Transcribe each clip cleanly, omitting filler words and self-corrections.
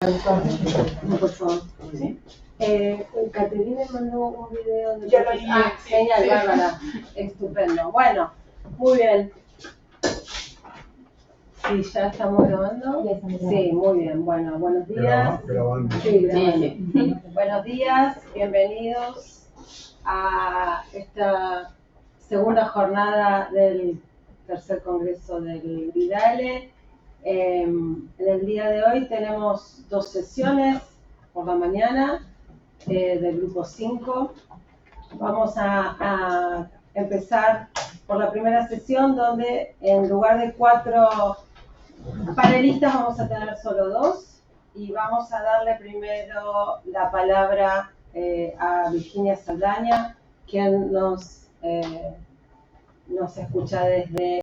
Por favor. ¿Sí? Caterina mandó un video de... Yo lo vi. Genial, Bárbara. Estupendo. Bueno, muy bien. Sí, ya estamos grabando. Sí, muy bien. Bueno, buenos días. Grabando. Sí, grabando. Buenos días, bienvenidos a esta segunda jornada del tercer congreso del Gridale. En el día de hoy tenemos dos sesiones por la mañana del grupo 5. Vamos a empezar por la primera sesión, donde en lugar de 4 panelistas vamos a tener solo 2 y vamos a darle primero la palabra a Virginia Saldaña, quien nos escucha desde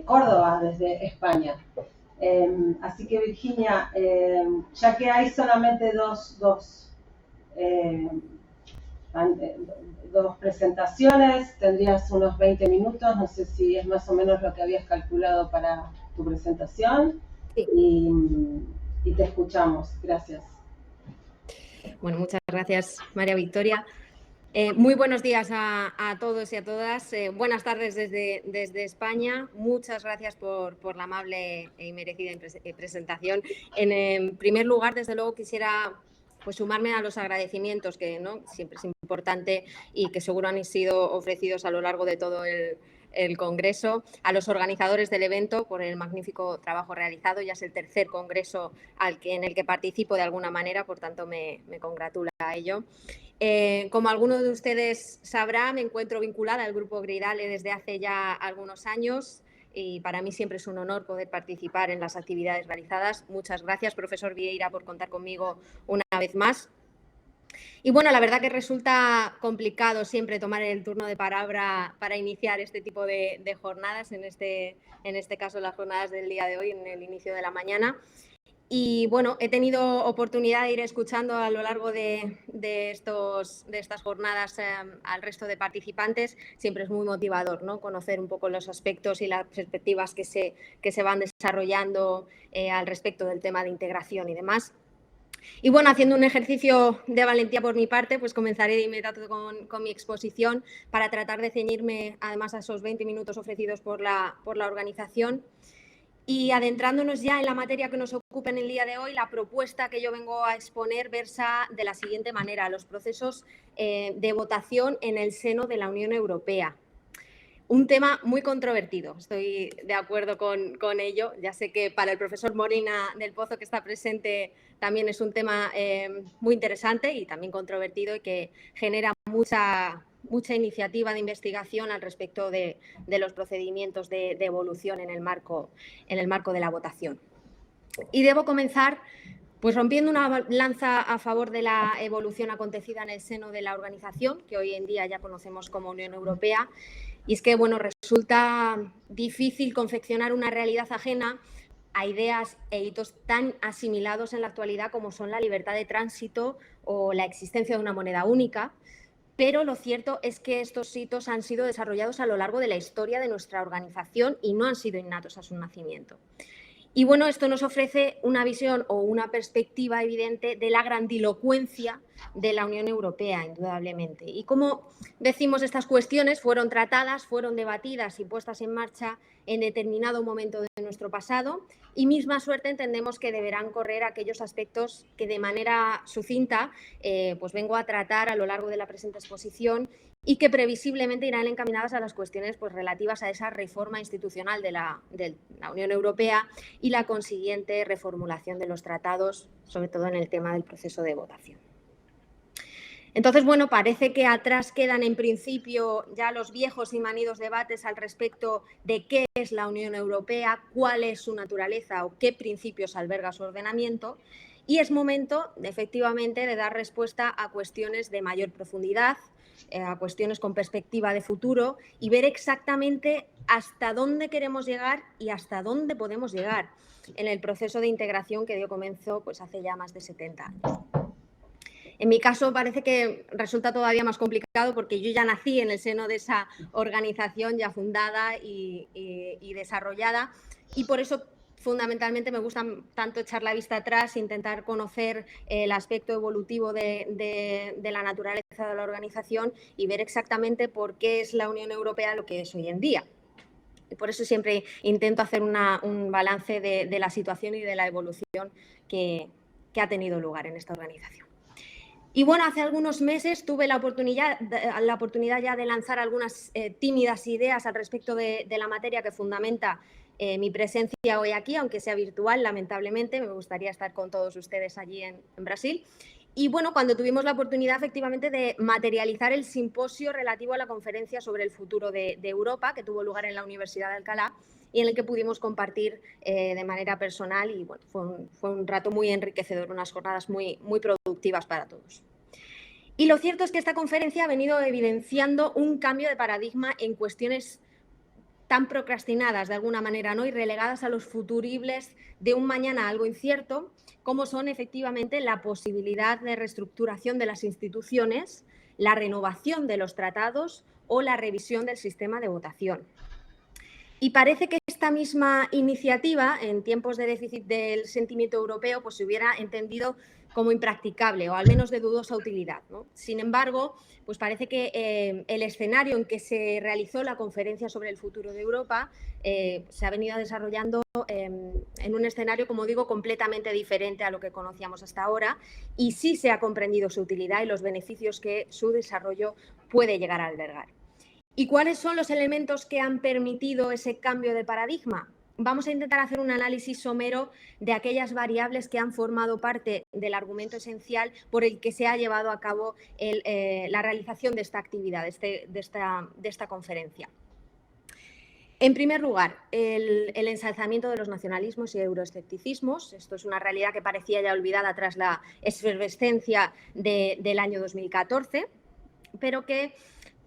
Córdoba, desde España. Así que Virginia, ya que hay solamente dos presentaciones, tendrías unos 20 minutos, no sé si es más o menos lo que habías calculado para tu presentación. Sí. Y te escuchamos. Gracias. Bueno, muchas gracias, María Victoria. Muy buenos días a todos y a todas. Buenas tardes desde España. Muchas gracias por la amable y merecida presentación. En primer lugar, desde luego, quisiera sumarme a los agradecimientos que siempre es importante y que seguro han sido ofrecidos a lo largo de todo el Congreso, a los organizadores del evento por el magnífico trabajo realizado. Ya es el tercer congreso en el que participo de alguna manera, por tanto me congratula a ello. Como alguno de ustedes sabrá, me encuentro vinculada al Grupo Gridale desde hace ya algunos años y para mí siempre es un honor poder participar en las actividades realizadas. Muchas gracias, profesor Vieira, por contar conmigo una vez más. Y bueno, la verdad que resulta complicado siempre tomar el turno de palabra para iniciar este tipo de jornadas, en este caso las jornadas del día de hoy, en el inicio de la mañana. Y bueno, he tenido oportunidad de ir escuchando a lo largo de estas jornadas al resto de participantes. Siempre es muy motivador, ¿no?, conocer un poco los aspectos y las perspectivas que se van desarrollando al respecto del tema de integración y demás. Y bueno, haciendo un ejercicio de valentía por mi parte, pues comenzaré de inmediato con mi exposición para tratar de ceñirme además a esos 20 minutos ofrecidos por la organización. Y adentrándonos ya en la materia que nos ocupa en el día de hoy, la propuesta que yo vengo a exponer versa de la siguiente manera: los procesos de votación en el seno de la Unión Europea. Un tema muy controvertido, estoy de acuerdo con ello. Ya sé que para el profesor Molina del Pozo, que está presente, también es un tema muy interesante y también controvertido y que genera mucha iniciativa de investigación al respecto de los procedimientos de evolución en el marco de la votación. Y debo comenzar pues rompiendo una lanza a favor de la evolución acontecida en el seno de la organización, que hoy en día ya conocemos como Unión Europea. Y es que, bueno, resulta difícil confeccionar una realidad ajena a ideas e hitos tan asimilados en la actualidad como son la libertad de tránsito o la existencia de una moneda única. Pero lo cierto es que estos hitos han sido desarrollados a lo largo de la historia de nuestra organización y no han sido innatos a su nacimiento. Y bueno, esto nos ofrece una visión o una perspectiva evidente de la grandilocuencia de la Unión Europea, indudablemente. Y como decimos, estas cuestiones fueron tratadas, fueron debatidas y puestas en marcha en determinado momento de nuestro pasado, y misma suerte entendemos que deberán correr aquellos aspectos que de manera sucinta pues vengo a tratar a lo largo de la presente exposición y que previsiblemente irán encaminadas a las cuestiones pues relativas a esa reforma institucional de la Unión Europea y la consiguiente reformulación de los tratados, sobre todo en el tema del proceso de votación. Entonces, bueno, parece que atrás quedan en principio ya los viejos y manidos debates al respecto de qué es la Unión Europea, cuál es su naturaleza o qué principios alberga su ordenamiento, y es momento, efectivamente, de dar respuesta a cuestiones de mayor profundidad, a cuestiones con perspectiva de futuro y ver exactamente hasta dónde queremos llegar y hasta dónde podemos llegar en el proceso de integración que dio comienzo pues hace ya más de 70 años. En mi caso parece que resulta todavía más complicado porque yo ya nací en el seno de esa organización ya fundada y desarrollada, y por eso fundamentalmente me gusta tanto echar la vista atrás, intentar conocer el aspecto evolutivo de la naturaleza de la organización y ver exactamente por qué es la Unión Europea lo que es hoy en día. Y por eso siempre intento hacer un balance de la situación y de la evolución que ha tenido lugar en esta organización. Y bueno, hace algunos meses tuve la oportunidad ya de lanzar algunas tímidas ideas al respecto de la materia que fundamenta mi presencia hoy aquí, aunque sea virtual, lamentablemente. Me gustaría estar con todos ustedes allí en Brasil. Y bueno, cuando tuvimos la oportunidad efectivamente de materializar el simposio relativo a la conferencia sobre el futuro de Europa, que tuvo lugar en la Universidad de Alcalá, y en el que pudimos compartir de manera personal, y bueno, fue un rato muy enriquecedor, unas jornadas muy productivas para todos. Y lo cierto es que esta conferencia ha venido evidenciando un cambio de paradigma en cuestiones tan procrastinadas de alguna manera, ¿no?, y relegadas a los futuribles de un mañana algo incierto, como son efectivamente la posibilidad de reestructuración de las instituciones, la renovación de los tratados o la revisión del sistema de votación. Y parece que esta misma iniciativa, en tiempos de déficit del sentimiento europeo, pues se hubiera entendido como impracticable o al menos de dudosa utilidad, ¿no? Sin embargo, pues parece que el escenario en que se realizó la conferencia sobre el futuro de Europa se ha venido desarrollando en un escenario, como digo, completamente diferente a lo que conocíamos hasta ahora, y sí se ha comprendido su utilidad y los beneficios que su desarrollo puede llegar a albergar. ¿Y cuáles son los elementos que han permitido ese cambio de paradigma? Vamos a intentar hacer un análisis somero de aquellas variables que han formado parte del argumento esencial por el que se ha llevado a cabo la realización de esta actividad, de esta conferencia. En primer lugar, el ensalzamiento de los nacionalismos y euroescepticismos. Esto es una realidad que parecía ya olvidada tras la efervescencia del año 2014, pero que,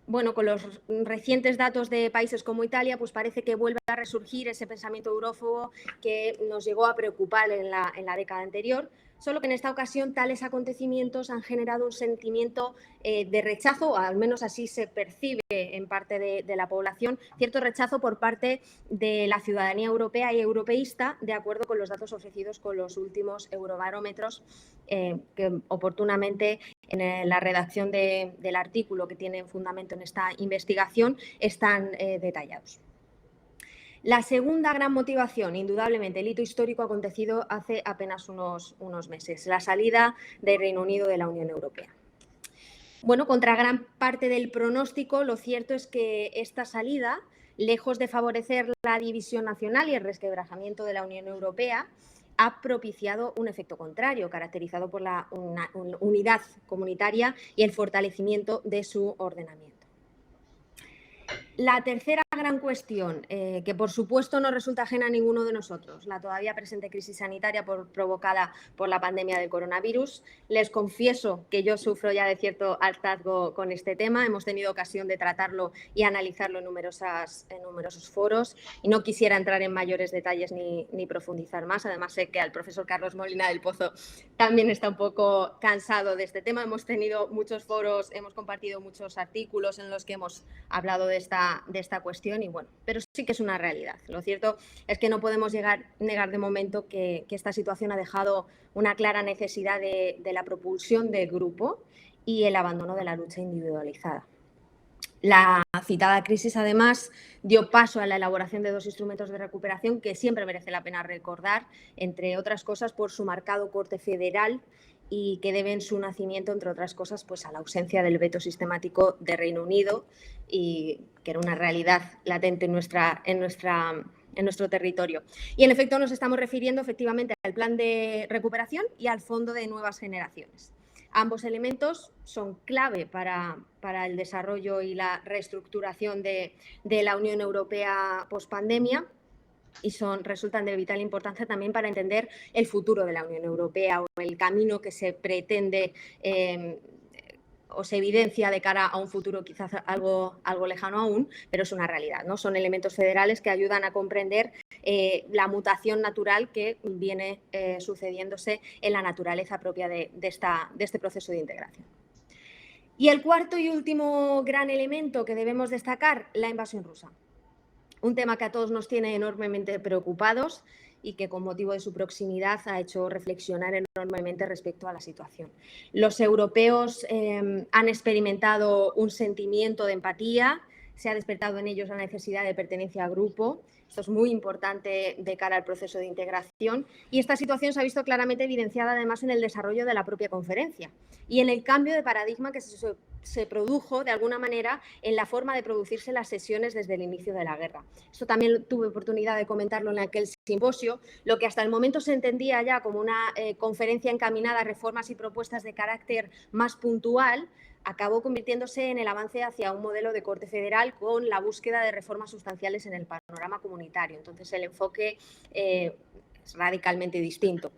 bueno, con los recientes datos de países como Italia, pues parece que vuelve a resurgir ese pensamiento eurófobo que nos llegó a preocupar en la década anterior, solo que en esta ocasión tales acontecimientos han generado un sentimiento de rechazo, o al menos así se percibe en parte de la población, cierto rechazo por parte de la ciudadanía europea y europeísta, de acuerdo con los datos ofrecidos con los últimos eurobarómetros que oportunamente en la redacción del artículo que tiene fundamento en esta investigación están detallados. La segunda gran motivación, indudablemente, el hito histórico acontecido hace apenas unos meses, la salida del Reino Unido de la Unión Europea. Bueno, contra gran parte del pronóstico, lo cierto es que esta salida, lejos de favorecer la división nacional y el resquebrajamiento de la Unión Europea, ha propiciado un efecto contrario, caracterizado por la unidad comunitaria y el fortalecimiento de su ordenamiento. La tercera gran cuestión, que por supuesto no resulta ajena a ninguno de nosotros, la todavía presente crisis sanitaria provocada por la pandemia del coronavirus. Les confieso que yo sufro ya de cierto hartazgo con este tema. Hemos tenido ocasión de tratarlo y analizarlo en numerosos foros y no quisiera entrar en mayores detalles ni profundizar más. Además, sé que al profesor Carlos Molina del Pozo también está un poco cansado de este tema. Hemos tenido muchos foros, hemos compartido muchos artículos en los que hemos hablado de esta cuestión y bueno, pero sí que es una realidad. Lo cierto es que no podemos negar de momento que esta situación ha dejado una clara necesidad de la propulsión del grupo y el abandono de la lucha individualizada. La citada crisis, además, dio paso a la elaboración de dos instrumentos de recuperación que siempre merece la pena recordar, entre otras cosas por su marcado corte federal y que deben su nacimiento, entre otras cosas, pues a la ausencia del veto sistemático de Reino Unido, y que era una realidad latente en nuestro territorio. Y en efecto nos estamos refiriendo efectivamente al plan de recuperación y al fondo de nuevas generaciones. Ambos elementos son clave para el desarrollo y la reestructuración de la Unión Europea pospandemia y resultan de vital importancia también para entender el futuro de la Unión Europea o el camino que se pretende o se evidencia de cara a un futuro quizás algo lejano aún, pero es una realidad, ¿no? Son elementos federales que ayudan a comprender la mutación natural que viene sucediéndose en la naturaleza propia de este proceso de integración. Y el cuarto y último gran elemento que debemos destacar, la invasión rusa. Un tema que a todos nos tiene enormemente preocupados y que con motivo de su proximidad ha hecho reflexionar enormemente respecto a la situación. Los europeos han experimentado un sentimiento de empatía, se ha despertado en ellos la necesidad de pertenencia al grupo. Esto es muy importante de cara al proceso de integración y esta situación se ha visto claramente evidenciada además en el desarrollo de la propia conferencia y en el cambio de paradigma que se produjo de alguna manera en la forma de producirse las sesiones desde el inicio de la guerra. Esto también tuve oportunidad de comentarlo en aquel simposio. Lo que hasta el momento se entendía ya como una conferencia encaminada a reformas y propuestas de carácter más puntual, acabó convirtiéndose en el avance hacia un modelo de corte federal con la búsqueda de reformas sustanciales en el panorama comunitario. Entonces, el enfoque es radicalmente distinto.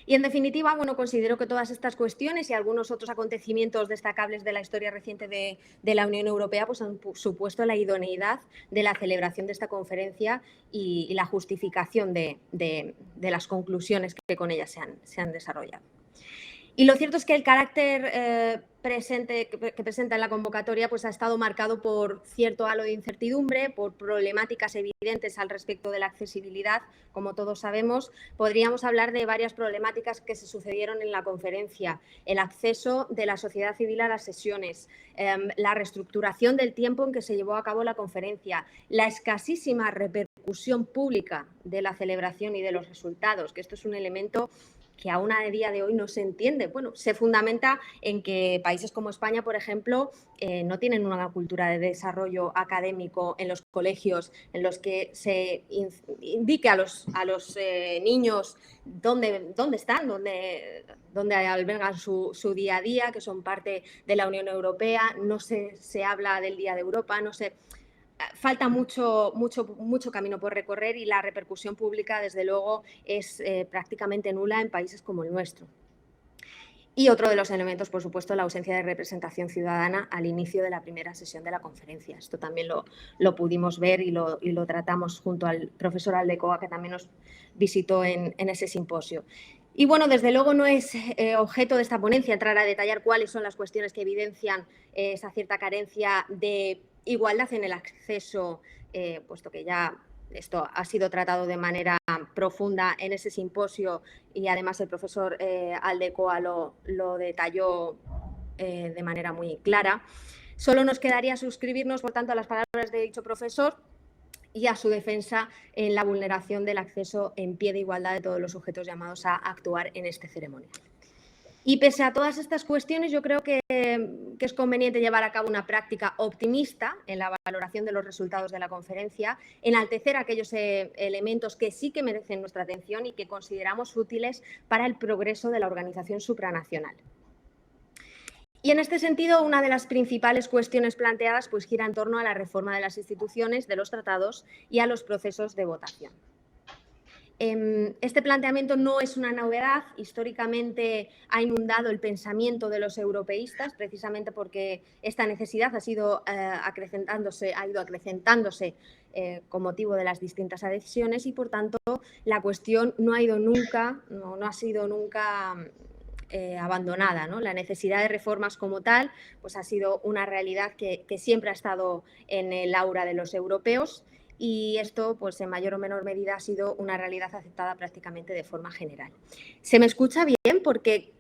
Y, en definitiva, bueno, considero que todas estas cuestiones y algunos otros acontecimientos destacables de la historia reciente de la Unión Europea pues han supuesto la idoneidad de la celebración de esta conferencia y la justificación de las conclusiones que con ella se han desarrollado. Y lo cierto es que el carácter que presenta en la convocatoria pues ha estado marcado por cierto halo de incertidumbre, por problemáticas evidentes al respecto de la accesibilidad. Como todos sabemos, podríamos hablar de varias problemáticas que se sucedieron en la conferencia: el acceso de la sociedad civil a las sesiones, la reestructuración del tiempo en que se llevó a cabo la conferencia, la escasísima repercusión pública de la celebración y de los resultados, que esto es un elemento que aún a día de hoy no se entiende. Bueno, se fundamenta en que países como España, por ejemplo, no tienen una cultura de desarrollo académico en los colegios en los que se indique a los niños dónde están, dónde albergan su día a día, que son parte de la Unión Europea. No se habla del Día de Europa, no se... Falta mucho camino por recorrer y la repercusión pública, desde luego, es prácticamente nula en países como el nuestro. Y otro de los elementos, por supuesto, la ausencia de representación ciudadana al inicio de la primera sesión de la conferencia. Esto también lo pudimos ver y lo tratamos junto al profesor Aldecoa, que también nos visitó en ese simposio. Y bueno, desde luego no es objeto de esta ponencia entrar a detallar cuáles son las cuestiones que evidencian esa cierta carencia de igualdad en el acceso, puesto que ya esto ha sido tratado de manera profunda en ese simposio y además el profesor Aldecoa lo detalló de manera muy clara. Solo nos quedaría suscribirnos, por tanto, a las palabras de dicho profesor y a su defensa en la vulneración del acceso en pie de igualdad de todos los sujetos llamados a actuar en este ceremonial. Y pese a todas estas cuestiones, yo creo que es conveniente llevar a cabo una práctica optimista en la valoración de los resultados de la conferencia, enaltecer aquellos elementos que sí que merecen nuestra atención y que consideramos útiles para el progreso de la organización supranacional. Y en este sentido, una de las principales cuestiones planteadas pues gira en torno a la reforma de las instituciones, de los tratados y a los procesos de votación. Este planteamiento no es una novedad. Históricamente ha inundado el pensamiento de los europeístas, precisamente porque esta necesidad ha ido acrecentándose con motivo de las distintas adhesiones y, por tanto, la cuestión no ha sido nunca abandonada, ¿no? La necesidad de reformas como tal pues ha sido una realidad que siempre ha estado en el aura de los europeos. Y esto, pues en mayor o menor medida, ha sido una realidad aceptada prácticamente de forma general. ¿Se me escucha bien? Porque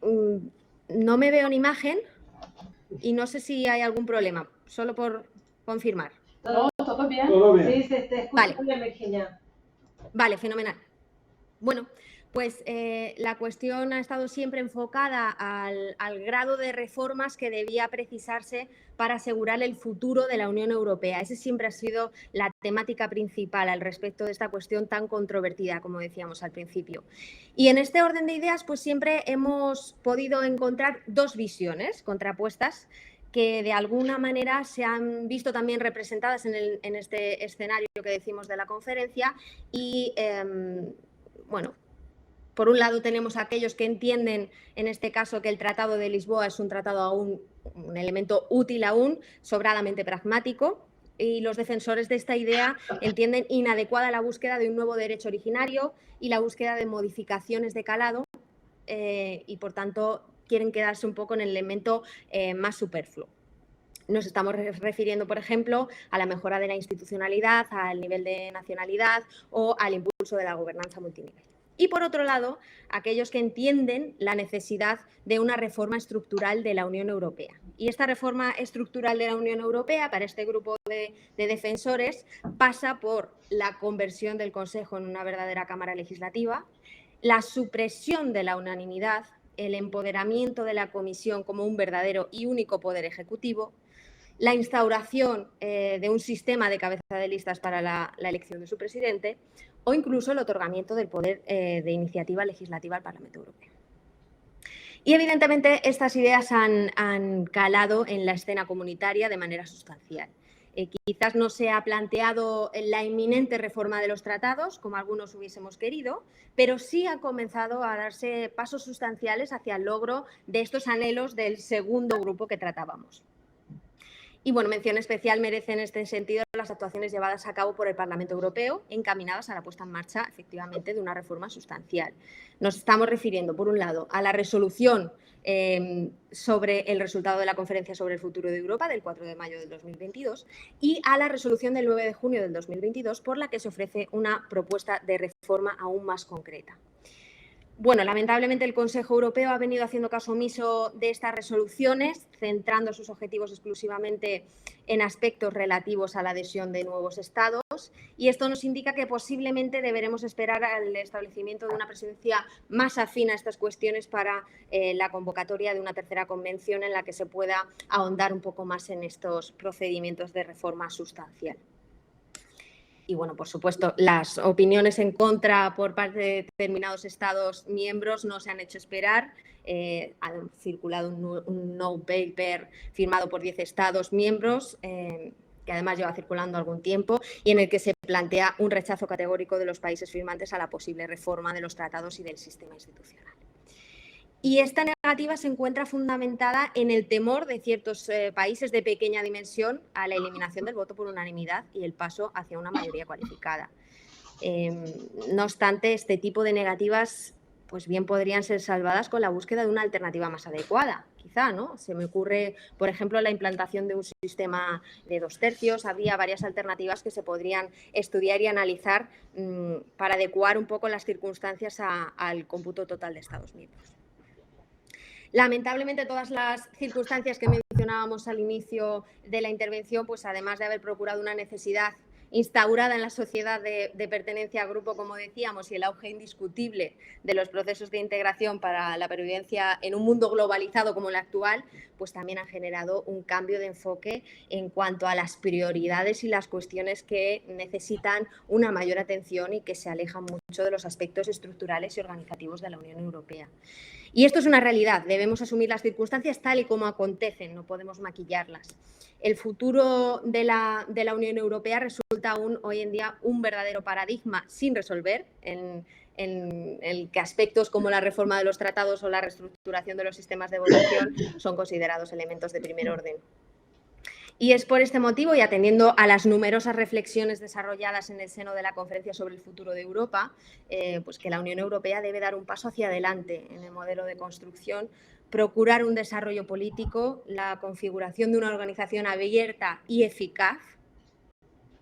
no me veo en imagen y no sé si hay algún problema, solo por confirmar. ¿Todo bien? Todo bien. Sí, se te escucha bien, Virginia. Vale, fenomenal. Bueno, pues la cuestión ha estado siempre enfocada al grado de reformas que debía precisarse para asegurar el futuro de la Unión Europea. Esa siempre ha sido la temática principal al respecto de esta cuestión tan controvertida, como decíamos al principio. Y en este orden de ideas, pues siempre hemos podido encontrar dos visiones contrapuestas que de alguna manera se han visto también representadas en este escenario que decimos de la conferencia y, bueno, por un lado tenemos a aquellos que entienden en este caso que el Tratado de Lisboa es un tratado aún, un elemento útil aún, sobradamente pragmático, y los defensores de esta idea entienden inadecuada la búsqueda de un nuevo derecho originario y la búsqueda de modificaciones de calado y por tanto quieren quedarse un poco en el elemento más superfluo. Nos estamos refiriendo, por ejemplo, a la mejora de la institucionalidad, al nivel de nacionalidad o al impulso de la gobernanza multinivel. Y, por otro lado, aquellos que entienden la necesidad de una reforma estructural de la Unión Europea. Y esta reforma estructural de la Unión Europea, para este grupo de defensores, pasa por la conversión del Consejo en una verdadera Cámara Legislativa, la supresión de la unanimidad, el empoderamiento de la Comisión como un verdadero y único poder ejecutivo, la instauración de un sistema de cabeza de listas para la elección de su presidente o incluso el otorgamiento del poder de iniciativa legislativa al Parlamento Europeo. Y, evidentemente, estas ideas han calado en la escena comunitaria de manera sustancial. Quizás no se ha planteado la inminente reforma de los tratados, como algunos hubiésemos querido, pero sí ha comenzado a darse pasos sustanciales hacia el logro de estos anhelos del segundo grupo que tratábamos. Y, bueno, mención especial merecen en este sentido las actuaciones llevadas a cabo por el Parlamento Europeo encaminadas a la puesta en marcha, efectivamente, de una reforma sustancial. Nos estamos refiriendo, por un lado, a la resolución sobre el resultado de la Conferencia sobre el Futuro de Europa del 4 de mayo del 2022 y a la resolución del 9 de junio del 2022 por la que se ofrece una propuesta de reforma aún más concreta. Bueno, lamentablemente el Consejo Europeo ha venido haciendo caso omiso de estas resoluciones, centrando sus objetivos exclusivamente en aspectos relativos a la adhesión de nuevos Estados, y esto nos indica que posiblemente deberemos esperar al establecimiento de una presidencia más afín a estas cuestiones para la convocatoria de una tercera convención en la que se pueda ahondar un poco más en estos procedimientos de reforma sustancial. Y, bueno, por supuesto, las opiniones en contra por parte de determinados Estados miembros no se han hecho esperar. Ha circulado un no-paper firmado por 10 Estados miembros, que además lleva circulando algún tiempo, y en el que se plantea un rechazo categórico de los países firmantes a la posible reforma de los tratados y del sistema institucional. Y esta negativa se encuentra fundamentada en el temor de ciertos países de pequeña dimensión a la eliminación del voto por unanimidad y el paso hacia una mayoría cualificada. No obstante, este tipo de negativas pues bien podrían ser salvadas con la búsqueda de una alternativa más adecuada, quizá, ¿no? Se me ocurre, por ejemplo, la implantación de un sistema de 2 tercios. Habría varias alternativas que se podrían estudiar y analizar para adecuar un poco las circunstancias al cómputo total de Estados miembros. Lamentablemente, todas las circunstancias que mencionábamos al inicio de la intervención, pues además de haber procurado una necesidad instaurada en la sociedad de pertenencia a grupo, como decíamos, y el auge indiscutible de los procesos de integración para la pervivencia en un mundo globalizado como el actual, pues también han generado un cambio de enfoque en cuanto a las prioridades y las cuestiones que necesitan una mayor atención y que se alejan mucho de los aspectos estructurales y organizativos de la Unión Europea. Y esto es una realidad, debemos asumir las circunstancias tal y como acontecen, no podemos maquillarlas. El futuro de la Unión Europea resulta aún hoy en día un verdadero paradigma sin resolver, en el que aspectos como la reforma de los tratados o la reestructuración de los sistemas de votación son considerados elementos de primer orden. Y es por este motivo, y atendiendo a las numerosas reflexiones desarrolladas en el seno de la Conferencia sobre el Futuro de Europa, pues que la Unión Europea debe dar un paso hacia adelante en el modelo de construcción, procurar un desarrollo político, la configuración de una organización abierta y eficaz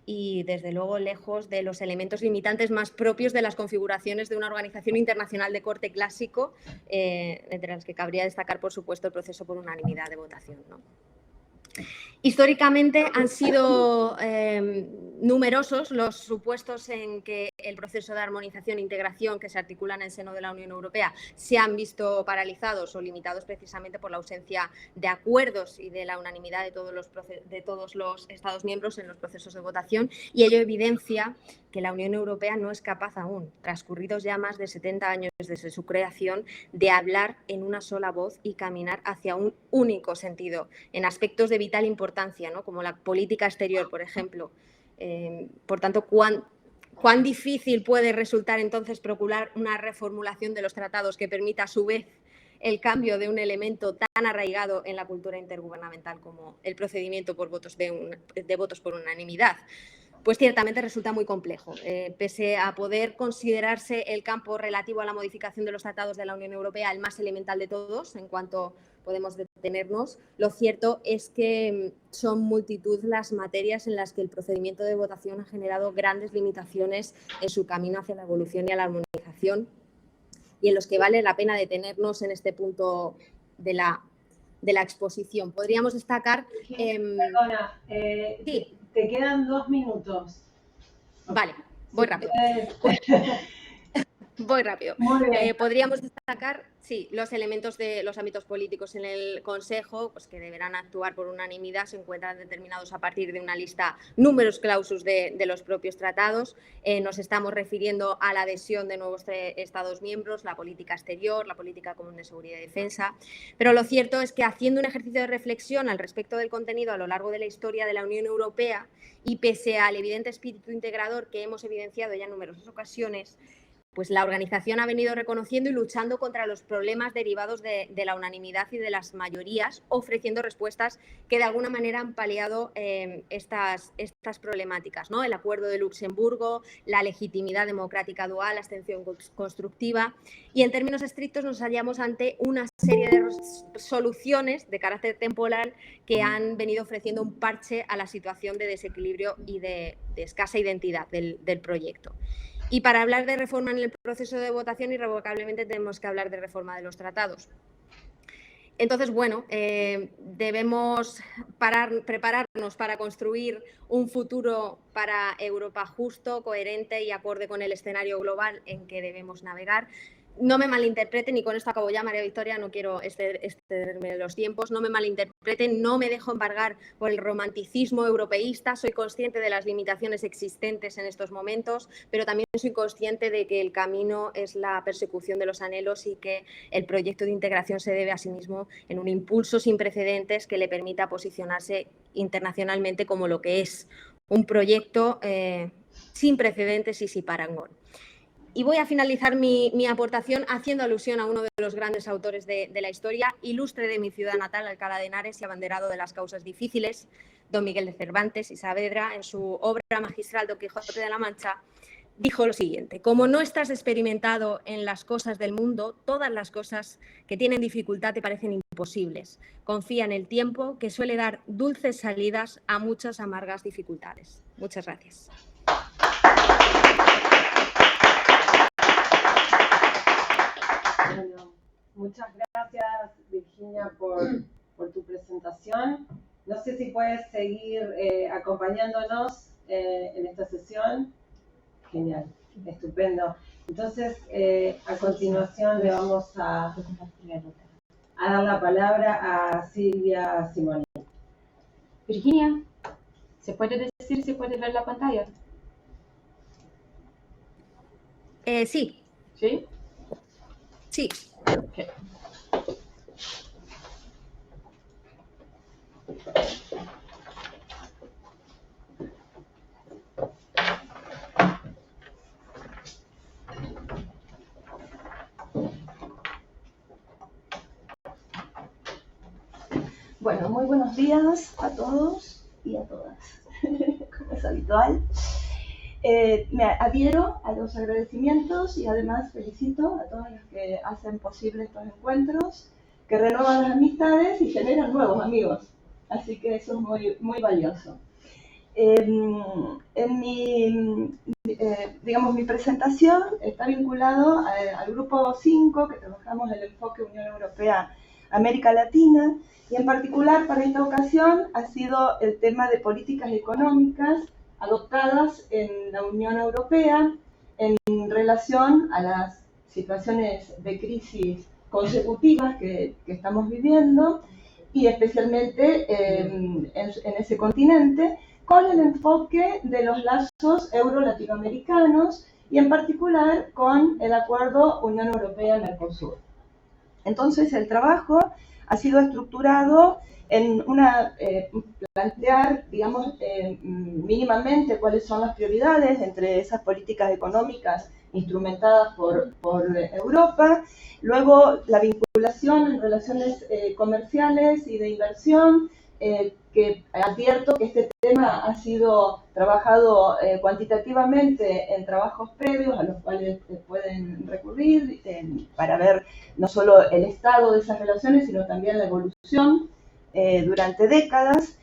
y, desde luego, lejos de los elementos limitantes más propios de las configuraciones de una organización internacional de corte clásico, entre las que cabría destacar, por supuesto, el proceso por unanimidad de votación, ¿no? Históricamente han sido numerosos los supuestos en que el proceso de armonización e integración que se articula en el seno de la Unión Europea se han visto paralizados o limitados precisamente por la ausencia de acuerdos y de la unanimidad de todos los Estados miembros en los procesos de votación, y ello evidencia que la Unión Europea no es capaz aún, transcurridos ya más de 70 años desde su creación, de hablar en una sola voz y caminar hacia un único sentido en aspectos de vital importancia, ¿no? Como la política exterior, por ejemplo. Por tanto, ¿cuán difícil puede resultar entonces procurar una reformulación de los tratados que permita a su vez el cambio de un elemento tan arraigado en la cultura intergubernamental como el procedimiento por votos de votos por unanimidad? Pues ciertamente resulta muy complejo. Pese a poder considerarse el campo relativo a la modificación de los tratados de la Unión Europea el más elemental de todos, en cuanto podemos tenernos. Lo cierto es que son multitud las materias en las que el procedimiento de votación ha generado grandes limitaciones en su camino hacia la evolución y a la armonización, y en los que vale la pena detenernos en este punto de la exposición. Podríamos destacar... Perdona, sí. Te quedan 2 minutos. Vale, voy rápido. Voy rápido. Podríamos destacar, sí, los elementos de los ámbitos políticos en el Consejo, pues que deberán actuar por unanimidad, se encuentran determinados a partir de una lista numerus clausus de los propios tratados. Nos estamos refiriendo a la adhesión de nuevos Estados miembros, la política exterior, la política común de seguridad y defensa. Pero lo cierto es que, haciendo un ejercicio de reflexión al respecto del contenido a lo largo de la historia de la Unión Europea, y pese al evidente espíritu integrador que hemos evidenciado ya en numerosas ocasiones, pues la organización ha venido reconociendo y luchando contra los problemas derivados de la unanimidad y de las mayorías, ofreciendo respuestas que de alguna manera han paliado estas problemáticas, ¿no? El Acuerdo de Luxemburgo, la legitimidad democrática dual, la abstención constructiva, y en términos estrictos nos hallamos ante una serie de soluciones de carácter temporal que han venido ofreciendo un parche a la situación de desequilibrio y de escasa identidad del proyecto. Y para hablar de reforma en el proceso de votación, irrevocablemente tenemos que hablar de reforma de los tratados. Entonces, bueno, debemos prepararnos para construir un futuro para Europa justo, coherente y acorde con el escenario global en que debemos navegar. No me malinterpreten, y con esto acabo ya, María Victoria, no quiero excederme de los tiempos, no me malinterpreten, no me dejo embargar por el romanticismo europeísta, soy consciente de las limitaciones existentes en estos momentos, pero también soy consciente de que el camino es la persecución de los anhelos y que el proyecto de integración se debe a sí mismo en un impulso sin precedentes que le permita posicionarse internacionalmente como lo que es, un proyecto sin precedentes y sin parangón. Y voy a finalizar mi aportación haciendo alusión a uno de los grandes autores de la historia, ilustre de mi ciudad natal, Alcalá de Henares y abanderado de las causas difíciles, don Miguel de Cervantes y Saavedra, en su obra magistral Don Quijote de la Mancha, dijo lo siguiente: como no estás experimentado en las cosas del mundo, todas las cosas que tienen dificultad te parecen imposibles. Confía en el tiempo, que suele dar dulces salidas a muchas amargas dificultades. Muchas gracias. Bueno, muchas gracias, Virginia, por tu presentación. No sé si puedes seguir acompañándonos en esta sesión. Genial, estupendo. Entonces, a continuación le vamos a dar la palabra a Silvia Simoni. Virginia, ¿se puede decir si puede ver la pantalla? Sí. ¿Sí? Sí. Okay. Bueno, muy buenos días a todos y a todas, como es habitual. Me adhiero a los agradecimientos y además felicito a todos los que hacen posible estos encuentros, que renuevan las amistades y generan nuevos amigos. Así que eso es muy, muy valioso. Mi presentación está vinculado al grupo 5, que trabajamos en el enfoque Unión Europea América Latina, y en particular para esta ocasión ha sido el tema de políticas económicas adoptadas en la Unión Europea en relación a las situaciones de crisis consecutivas que estamos viviendo, y especialmente en ese continente, con el enfoque de los lazos euro-latinoamericanos y en particular con el acuerdo Unión Europea-Mercosur. Entonces el trabajo ha sido estructurado en plantear, digamos, mínimamente cuáles son las prioridades entre esas políticas económicas instrumentadas por Europa, luego la vinculación en relaciones comerciales y de inversión que advierto que este tema ha sido trabajado cuantitativamente en trabajos previos a los cuales pueden recurrir para ver no solo el estado de esas relaciones, sino también la evolución durante décadas.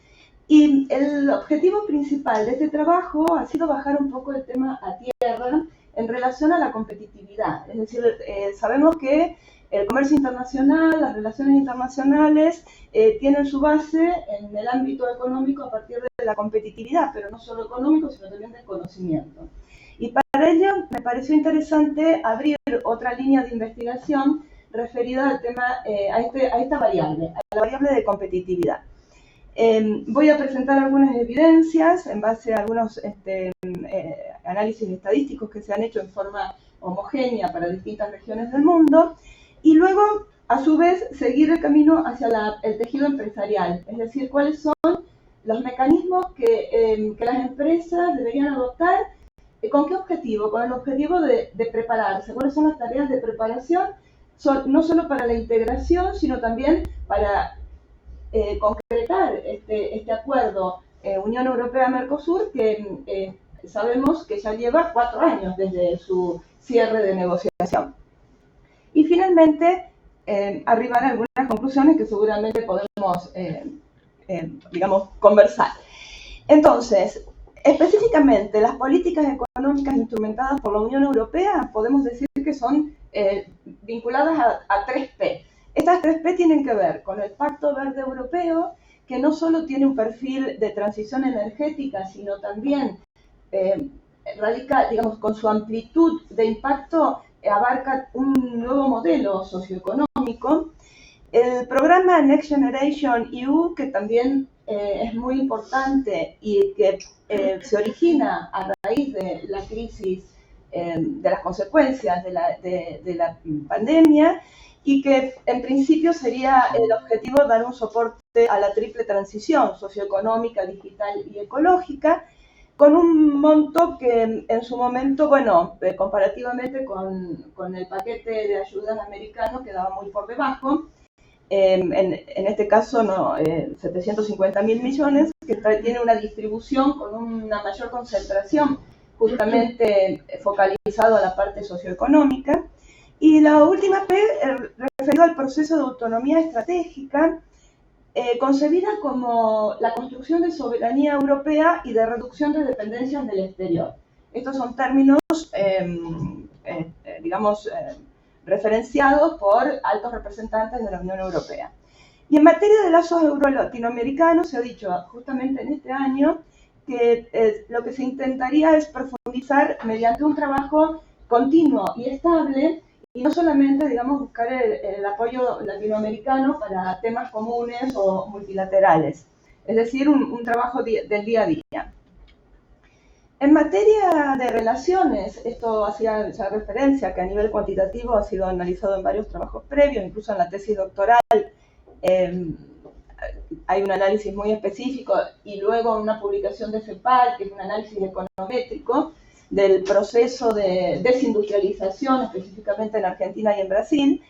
Y el objetivo principal de este trabajo ha sido bajar un poco el tema a tierra en relación a la competitividad. Es decir, sabemos que el comercio internacional, las relaciones internacionales tienen su base en el ámbito económico a partir de la competitividad, pero no solo económico, sino también del conocimiento. Y para ello me pareció interesante abrir otra línea de investigación referida al tema, a esta variable, a la variable de competitividad. Voy a presentar algunas evidencias en base a algunos análisis estadísticos que se han hecho en forma homogénea para distintas regiones del mundo, y luego, a su vez, seguir el camino hacia el tejido empresarial, es decir, cuáles son los mecanismos que las empresas deberían adoptar. ¿Con qué objetivo? Con el objetivo de prepararse. ¿Cuáles son las tareas de preparación? No solo para la integración, sino también para concretar este acuerdo Unión Europea-Mercosur, que sabemos que ya lleva 4 años desde su cierre de negociación. Y finalmente, arribar a algunas conclusiones que seguramente podemos, digamos, conversar. Entonces, específicamente, las políticas económicas instrumentadas por la Unión Europea podemos decir que son vinculadas a 3P. Estas 3P tienen que ver con el Pacto Verde Europeo, que no solo tiene un perfil de transición energética, sino también radica, digamos, con su amplitud de impacto, abarca un nuevo modelo socioeconómico. El programa Next Generation EU, que también es muy importante y que se origina a raíz de la crisis, de las consecuencias de la pandemia, y que en principio sería el objetivo dar un soporte a la triple transición socioeconómica, digital y ecológica, con un monto que en su momento, bueno, comparativamente con el paquete de ayudas americano quedaba muy por debajo. En este caso, no, 750.000 millones, que tiene una distribución con una mayor concentración, justamente focalizado a la parte socioeconómica. Y la última P, referido al proceso de autonomía estratégica, concebida como la construcción de soberanía europea y de reducción de dependencias del exterior. Estos son términos, digamos, referenciados por altos representantes de la Unión Europea. Y en materia de lazos euro-latinoamericanos, se ha dicho justamente en este año que lo que se intentaría es profundizar mediante un trabajo continuo y estable, y no solamente, digamos, buscar el apoyo latinoamericano para temas comunes o multilaterales, es decir, un trabajo del día a día. En materia de relaciones, esto hacía ya referencia que a nivel cuantitativo ha sido analizado en varios trabajos previos, incluso en la tesis doctoral hay un análisis muy específico, y luego una publicación de CEPAL, que es un análisis econométrico del proceso de desindustrialización, específicamente en Argentina y en Brasil.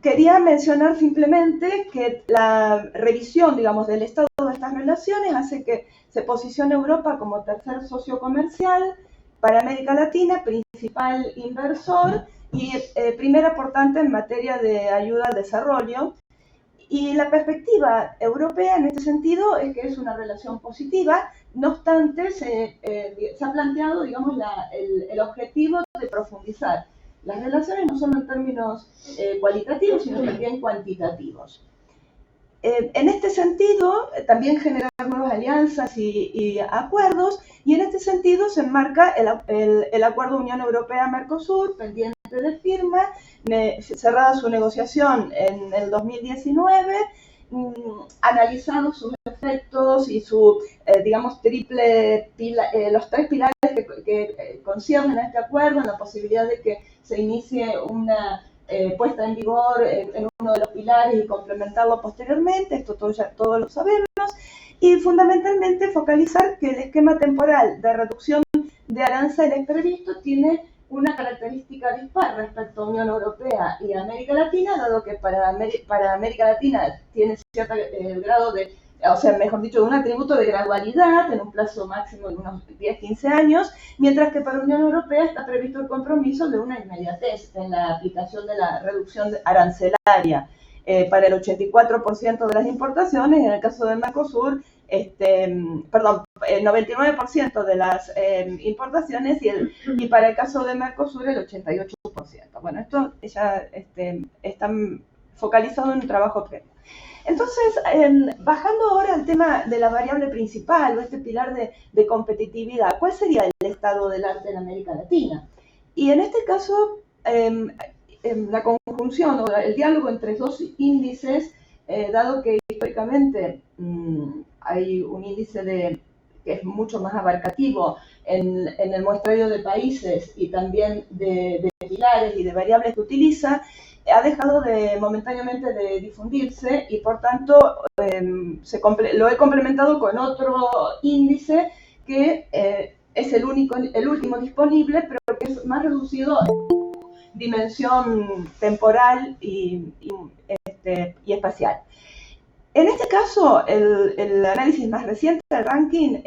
Quería mencionar simplemente que la revisión, digamos, del estado de estas relaciones hace que se posicione Europa como tercer socio comercial para América Latina, principal inversor y primer aportante en materia de ayuda al desarrollo. Y la perspectiva europea en este sentido es que es una relación positiva. No obstante, se ha planteado, digamos, el objetivo de profundizar las relaciones no solo en términos cualitativos, sino también cuantitativos. En este sentido, también generar nuevas alianzas y acuerdos, y en este sentido se enmarca el Acuerdo Unión Europea-Mercosur, pendiente de firma, cerrada su negociación en el 2019, analizando sus efectos y su, digamos, los 3 pilares que conciernen a este acuerdo, en la posibilidad de que se inicie una puesta en vigor en uno de los pilares y complementarlo posteriormente. Esto todos lo sabemos, y fundamentalmente focalizar que el esquema temporal de reducción de aranceles previsto tiene una característica dispar respecto a Unión Europea y América Latina, dado que para América Latina tiene cierto grado de, o sea, mejor dicho, de un atributo de gradualidad en un plazo máximo de unos 10-15 años, mientras que para la Unión Europea está previsto el compromiso de una inmediatez en la aplicación de la reducción arancelaria para el 84% de las importaciones, y en el caso de Mercosur, perdón, el 99% de las importaciones y para el caso de Mercosur el 88%. Bueno, esto ya está focalizado en un trabajo previo. Entonces, bajando ahora al tema de la variable principal o este pilar de competitividad, ¿cuál sería el estado del arte en América Latina? Y en este caso, la conjunción o el diálogo entre dos índices, dado que históricamente hay un índice que es mucho más abarcativo en el muestrario de países y también de pilares y de variables que utiliza, ha dejado momentáneamente de difundirse y por tanto lo he complementado con otro índice que es el último disponible, pero que es más reducido en dimensión temporal y espacial. En este caso, el análisis más reciente del ranking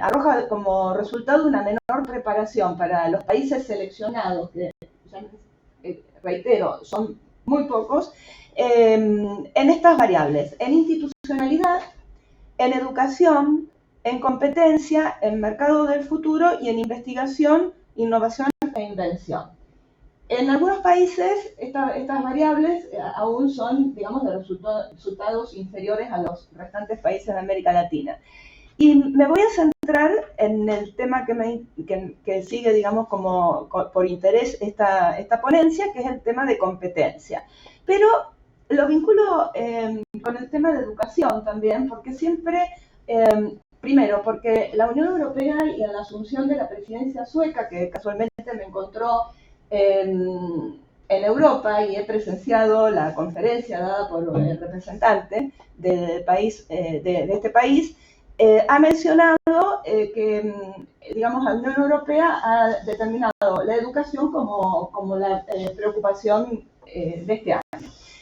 arroja como resultado una menor preparación para los países seleccionados, que reitero, son muy pocos, en estas variables, en institucionalidad, en educación, en competencia, en mercado del futuro y en investigación, innovación e invención. En algunos países estas variables aún son, digamos, de resultados inferiores a los restantes países de América Latina. Y me voy a centrar en el tema que sigue, digamos, por interés esta ponencia, que es el tema de competencia. Pero lo vinculo con el tema de educación también, porque siempre, primero, porque la Unión Europea y en la asunción de la presidencia sueca, que casualmente me encontró en Europa y he presenciado la conferencia dada por el representante del país, de este país, ha mencionado que, digamos, la Unión Europea ha determinado la educación como la preocupación de este año.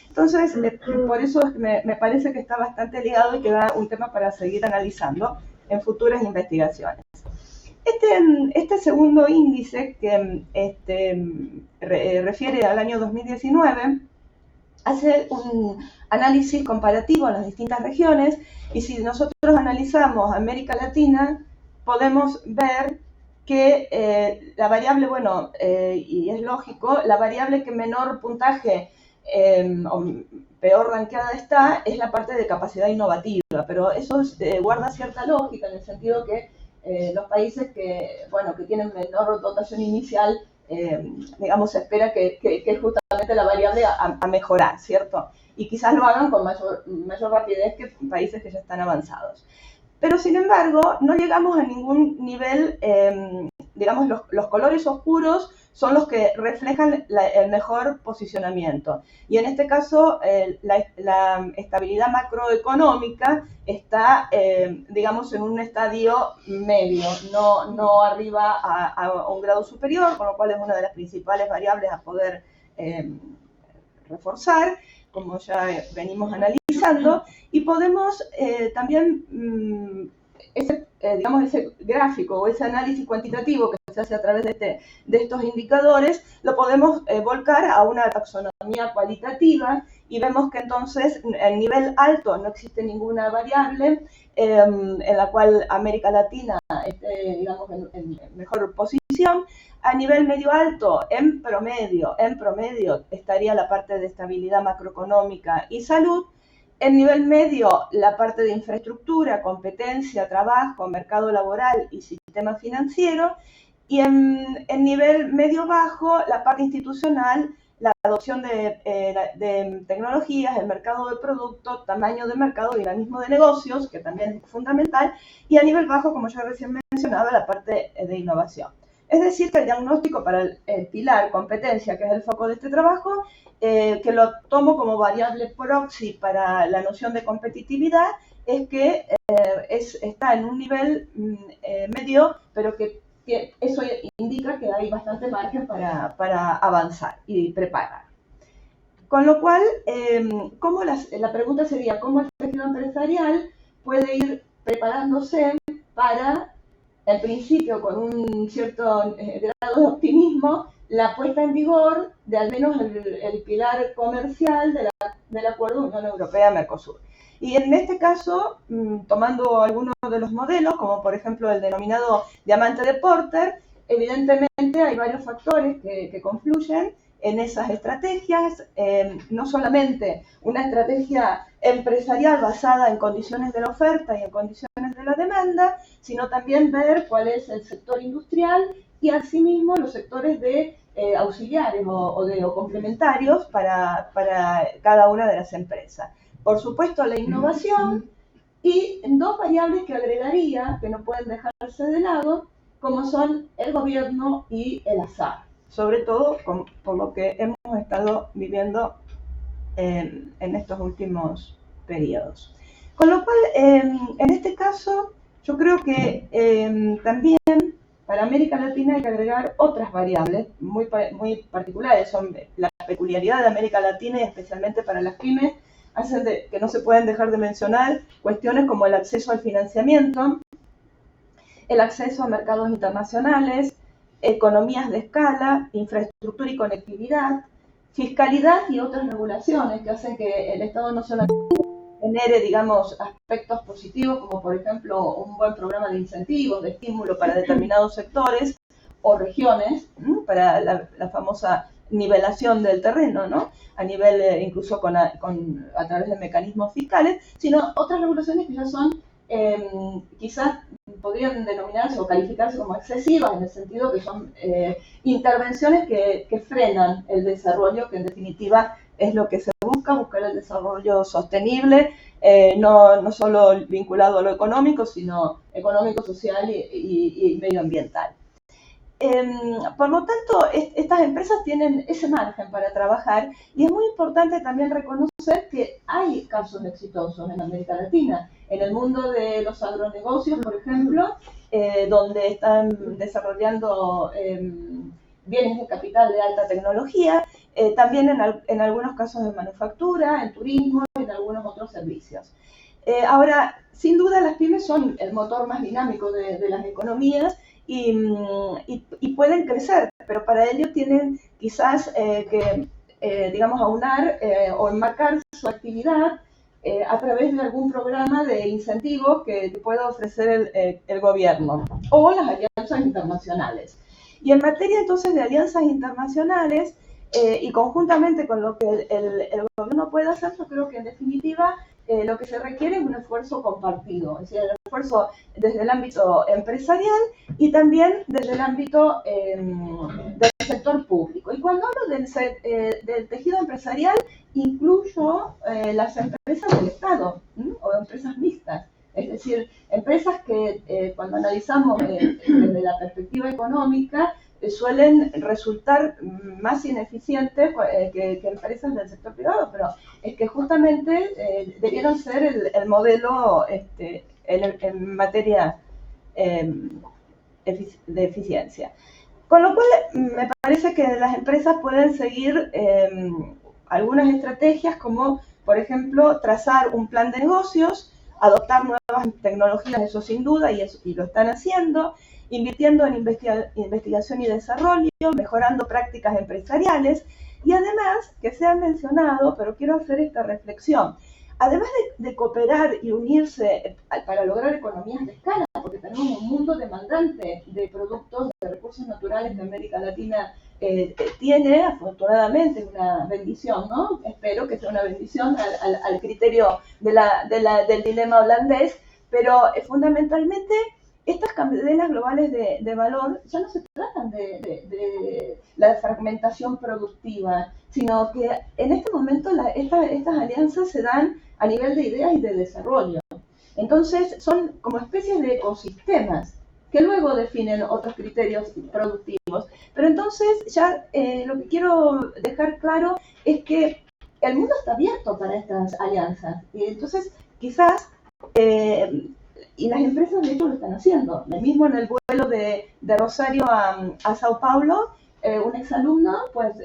Entonces, por eso me parece que está bastante ligado y que da un tema para seguir analizando en futuras investigaciones. Este segundo índice, que refiere al año 2019, hace un análisis comparativo en las distintas regiones, y si nosotros analizamos América Latina, podemos ver que la variable, bueno, y es lógico, la variable que menor puntaje o peor rankeada está es la parte de capacidad innovativa, pero eso guarda cierta lógica en el sentido que los países que tienen menor dotación inicial, digamos, se espera que es justamente la variable a mejorar, ¿cierto? Y quizás lo hagan con mayor rapidez que países que ya están avanzados. Pero, sin embargo, no llegamos a ningún nivel, digamos, los colores oscuros son los que reflejan el mejor posicionamiento. Y en este caso, la estabilidad macroeconómica está, digamos, en un estadio medio, no arriba a un grado superior, con lo cual es una de las principales variables a poder reforzar, como ya venimos analizando, y podemos también, digamos, ese gráfico o ese análisis cuantitativo que se hace a través de estos indicadores, lo podemos volcar a una taxonomía cualitativa y vemos que entonces en nivel alto no existe ninguna variable en la cual América Latina esté, digamos, en mejor posición. A nivel medio alto, en promedio estaría la parte de estabilidad macroeconómica y salud. En nivel medio, la parte de infraestructura, competencia, trabajo, mercado laboral y sistema financiero. Y en nivel medio bajo, la parte institucional, la adopción de tecnologías, el mercado de productos, tamaño de mercado, dinamismo de negocios, que también es fundamental. Y a nivel bajo, como ya recién mencionaba, la parte de innovación. Es decir, que el diagnóstico para el pilar competencia, que es el foco de este trabajo, que lo tomo como variable proxy para la noción de competitividad, es que está en un nivel medio, pero que que eso indica que hay bastante margen para avanzar y preparar. Con lo cual, la pregunta sería, ¿cómo el tejido empresarial puede ir preparándose para, en principio, con un cierto grado de optimismo, la puesta en vigor de al menos el pilar comercial del Acuerdo Unión Europea-Mercosur? Y en este caso, tomando algunos de los modelos, como por ejemplo el denominado diamante de Porter, evidentemente hay varios factores que confluyen en esas estrategias, no solamente una estrategia empresarial basada en condiciones de la oferta y en condiciones de la demanda, sino también ver cuál es el sector industrial y asimismo los sectores de auxiliares o complementarios para cada una de las empresas. Por supuesto, la innovación y dos variables que agregaría, que no pueden dejarse de lado, como son el gobierno y el azar, sobre todo por lo que hemos estado viviendo en estos últimos periodos. Con lo cual, en este caso, yo creo que también para América Latina hay que agregar otras variables muy particulares. Son la peculiaridad de América Latina y especialmente para las pymes, hacen que no se pueden dejar de mencionar cuestiones como el acceso al financiamiento, el acceso a mercados internacionales, economías de escala, infraestructura y conectividad, fiscalidad y otras regulaciones que hacen que el Estado no solamente genere, digamos, aspectos positivos, como por ejemplo un buen programa de incentivos, de estímulo para determinados sectores o regiones, para la famosa nivelación del terreno, ¿no? A nivel incluso a través de mecanismos fiscales, sino otras regulaciones que ya son quizás podrían denominarse o calificarse como excesivas, en el sentido que son intervenciones que frenan el desarrollo, que en definitiva es lo que se buscar el desarrollo sostenible, no solo vinculado a lo económico, sino económico, social y medioambiental. Por lo tanto, estas empresas tienen ese margen para trabajar y es muy importante también reconocer que hay casos exitosos en América Latina. En el mundo de los agronegocios, por ejemplo, donde están desarrollando bienes de capital de alta tecnología, también en algunos casos de manufactura, en turismo y en algunos otros servicios. Ahora, sin duda las pymes son el motor más dinámico de las economías y pueden crecer, pero para ello tienen quizás que, digamos, aunar o enmarcar su actividad a través de algún programa de incentivos que pueda ofrecer el gobierno o las alianzas internacionales. Y en materia entonces de alianzas internacionales y conjuntamente con lo que el gobierno puede hacer, yo creo que en definitiva lo que se requiere es un esfuerzo compartido, es decir, el esfuerzo desde el ámbito empresarial y también desde el ámbito del sector público. Y cuando hablo del tejido empresarial, incluyo las empresas del Estado o empresas mixtas. Es decir, empresas que cuando analizamos desde la perspectiva económica suelen resultar más ineficientes que empresas del sector privado, pero es que justamente debieron ser el modelo en materia de eficiencia. Con lo cual, me parece que las empresas pueden seguir algunas estrategias como, por ejemplo, trazar un plan de negocios, adoptar nuevas tecnologías, eso sin duda, y lo están haciendo, invirtiendo en investigación y desarrollo, mejorando prácticas empresariales, y además, que se ha mencionado, pero quiero hacer esta reflexión, además de cooperar y unirse para lograr economías de escala, porque tenemos un mundo demandante de productos, de recursos naturales que América Latina tiene, afortunadamente, una bendición, ¿no? Espero que sea una bendición al criterio del dilema holandés, pero fundamentalmente estas cadenas globales de valor ya no se tratan de la fragmentación productiva, sino que en este momento estas alianzas se dan a nivel de ideas y de desarrollo. Entonces son como especies de ecosistemas que luego definen otros criterios productivos. Pero entonces ya lo que quiero dejar claro es que el mundo está abierto para estas alianzas. Y entonces quizás y las empresas de hecho lo están haciendo. Mismo en el vuelo de Rosario a Sao Paulo, un exalumno pues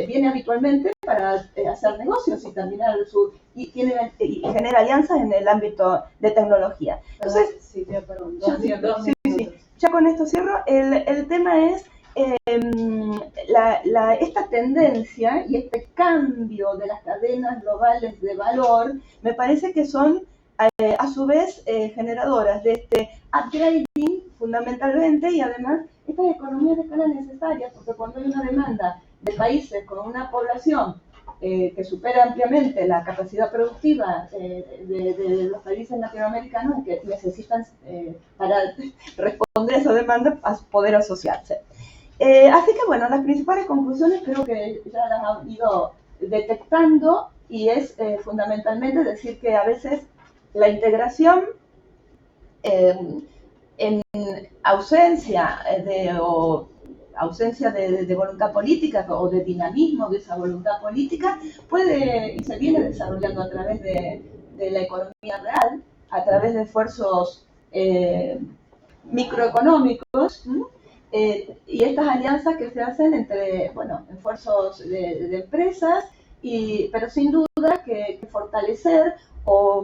viene habitualmente para hacer negocios y terminar y genera alianzas en el ámbito de tecnología. Entonces, Silvia, perdón, sí. Ya con esto cierro. El tema es esta tendencia y este cambio de las cadenas globales de valor, me parece que son a su vez generadoras de este upgrading fundamentalmente, y además estas economías de escala necesarias, porque cuando hay una demanda de países con una población que supera ampliamente la capacidad productiva de los países latinoamericanos, que necesitan para responder a esa demanda a poder asociarse. Así que bueno, las principales conclusiones creo que ya las han ido detectando, y es fundamentalmente decir que a veces la integración en ausencia de voluntad política o de dinamismo de esa voluntad política puede y se viene desarrollando a través de la economía real, a través de esfuerzos microeconómicos, y estas alianzas que se hacen entre, bueno, esfuerzos de empresas, pero sin duda que fortalecer o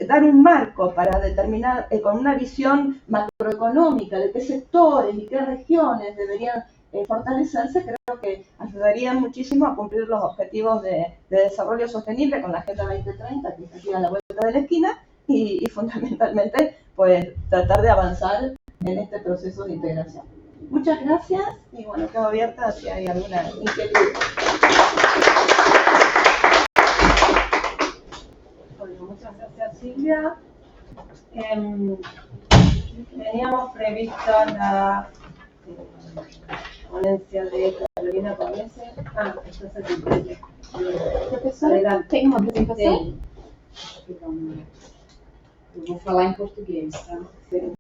dar un marco para determinar, con una visión macroeconómica de qué sectores y qué regiones deberían fortalecerse, creo que ayudaría muchísimo a cumplir los objetivos de desarrollo sostenible con la Agenda 2030, que está aquí a la vuelta de la esquina, y fundamentalmente pues tratar de avanzar en este proceso de integración. Muchas gracias, y bueno, quedo abierta si hay alguna inquietud. Bueno, muchas gracias, Silvia. Teníamos prevista la ponencia de Carolina Pavese. Esta es el Professora, tem uma apresentação? Tem. Eu vou falar em português, tá?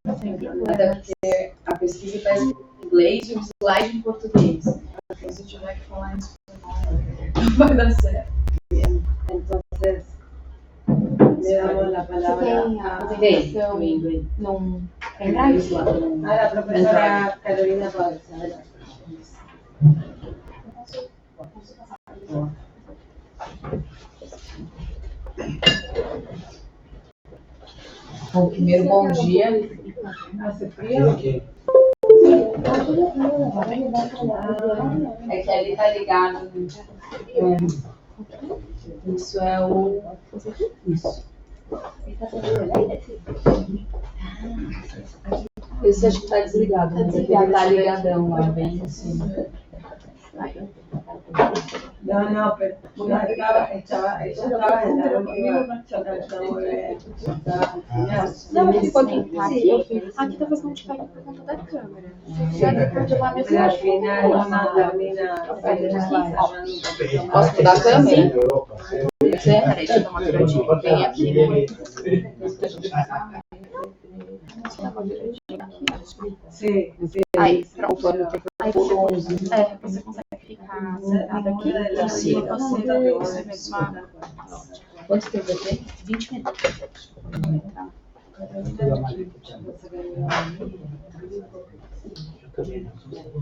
Até porque a pesquisa está em inglês e o slide em português. Então, se eu tiver que falar em espanhol, não vai dar certo. Entonces, le damos la palabra Apresentação Tem inglês. num Em pendrive? inglês lá no- a la profesora Carolina Pavese. Adelante. Bom, primeiro, bom dia. ¿Hace frío? É que ali tá ligado. Isso é o. Isso. Esse acho que tá desligado, mas ele tá ligadão lá, bem em cima. No, pero ella estaba en la última, yo no estaba muy bien. Estaba al final. Não, ele pode clicar aqui. Aqui talvez não te pegue por conta da câmera. Já depois de lá mesmo. Pero al final uno termina Posso mudar a câmera? Peraí, deixa eu tomar uma tiradinha bem aqui, né? Sí, sí. Aí, pronto. Aí Por 11. você consegue ficar sentado aqui. Sí. Você mesma. Quanto tempo eu tenho? 20 minutos.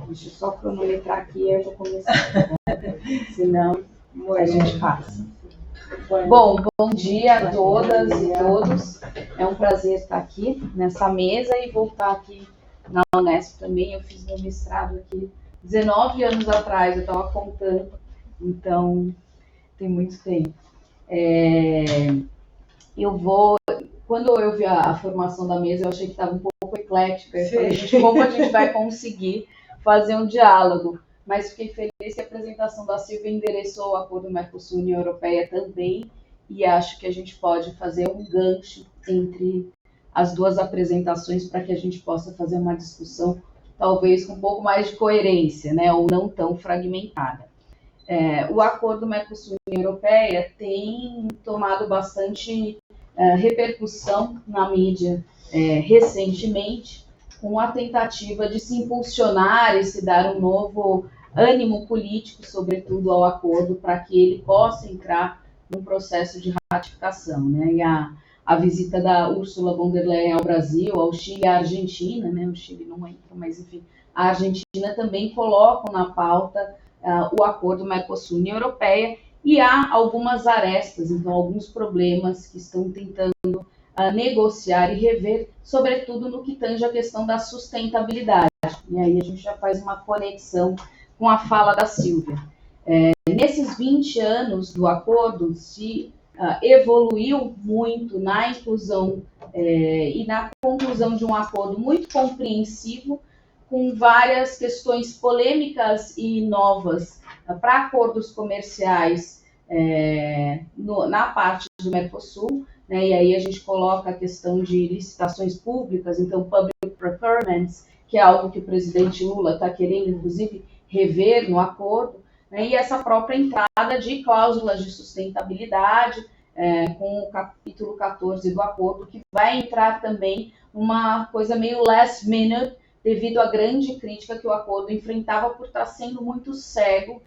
Deixa eu só cronometrar aqui e eu vou começar. Senão a gente passa. Bom, bom dia a todas e todos. É um prazer estar aqui nessa mesa e voltar aqui na Unesp também. Eu fiz meu mestrado aqui 19 anos atrás, eu estava contando, então tem muito tempo. Quando eu vi a formação da mesa, eu achei que estava um pouco eclética. Eu falei, gente, como a gente vai conseguir fazer um diálogo? Mas fiquei feliz que a apresentação da Silvia endereçou o acordo Mercosul-União Europeia também, e acho que a gente pode fazer um gancho entre as duas apresentações para que a gente possa fazer uma discussão talvez com um pouco mais de coerência, né, ou não tão fragmentada. O acordo Mercosul-União Europeia tem tomado bastante repercussão na mídia recentemente, com a tentativa de se impulsionar e se dar um novo ânimo político, sobretudo ao acordo, para que ele possa entrar num processo de ratificação, né? E a a visita da Ursula von der Leyen ao Brasil, ao Chile e à Argentina, né? O Chile não entra, mas enfim, a Argentina também colocam na pauta o acordo Mercosul-União Europeia, e há algumas arestas, então alguns problemas que estão tentando negociar e rever, sobretudo no que tange a questão da sustentabilidade. E aí a gente já faz uma conexão com a fala da Silvia. Nesses 20 anos do acordo, se evoluiu muito na inclusão e na conclusão de um acordo muito compreensivo, com várias questões polêmicas e novas para acordos comerciais na parte do Mercosul, né? E aí a gente coloca a questão de licitações públicas, então public procurements, que é algo que o presidente Lula está querendo, inclusive, rever no acordo, né? E essa própria entrada de cláusulas de sustentabilidade, com o capítulo 14 do acordo, que vai entrar também uma coisa meio last minute, devido à grande crítica que o acordo enfrentava por estar sendo muito cego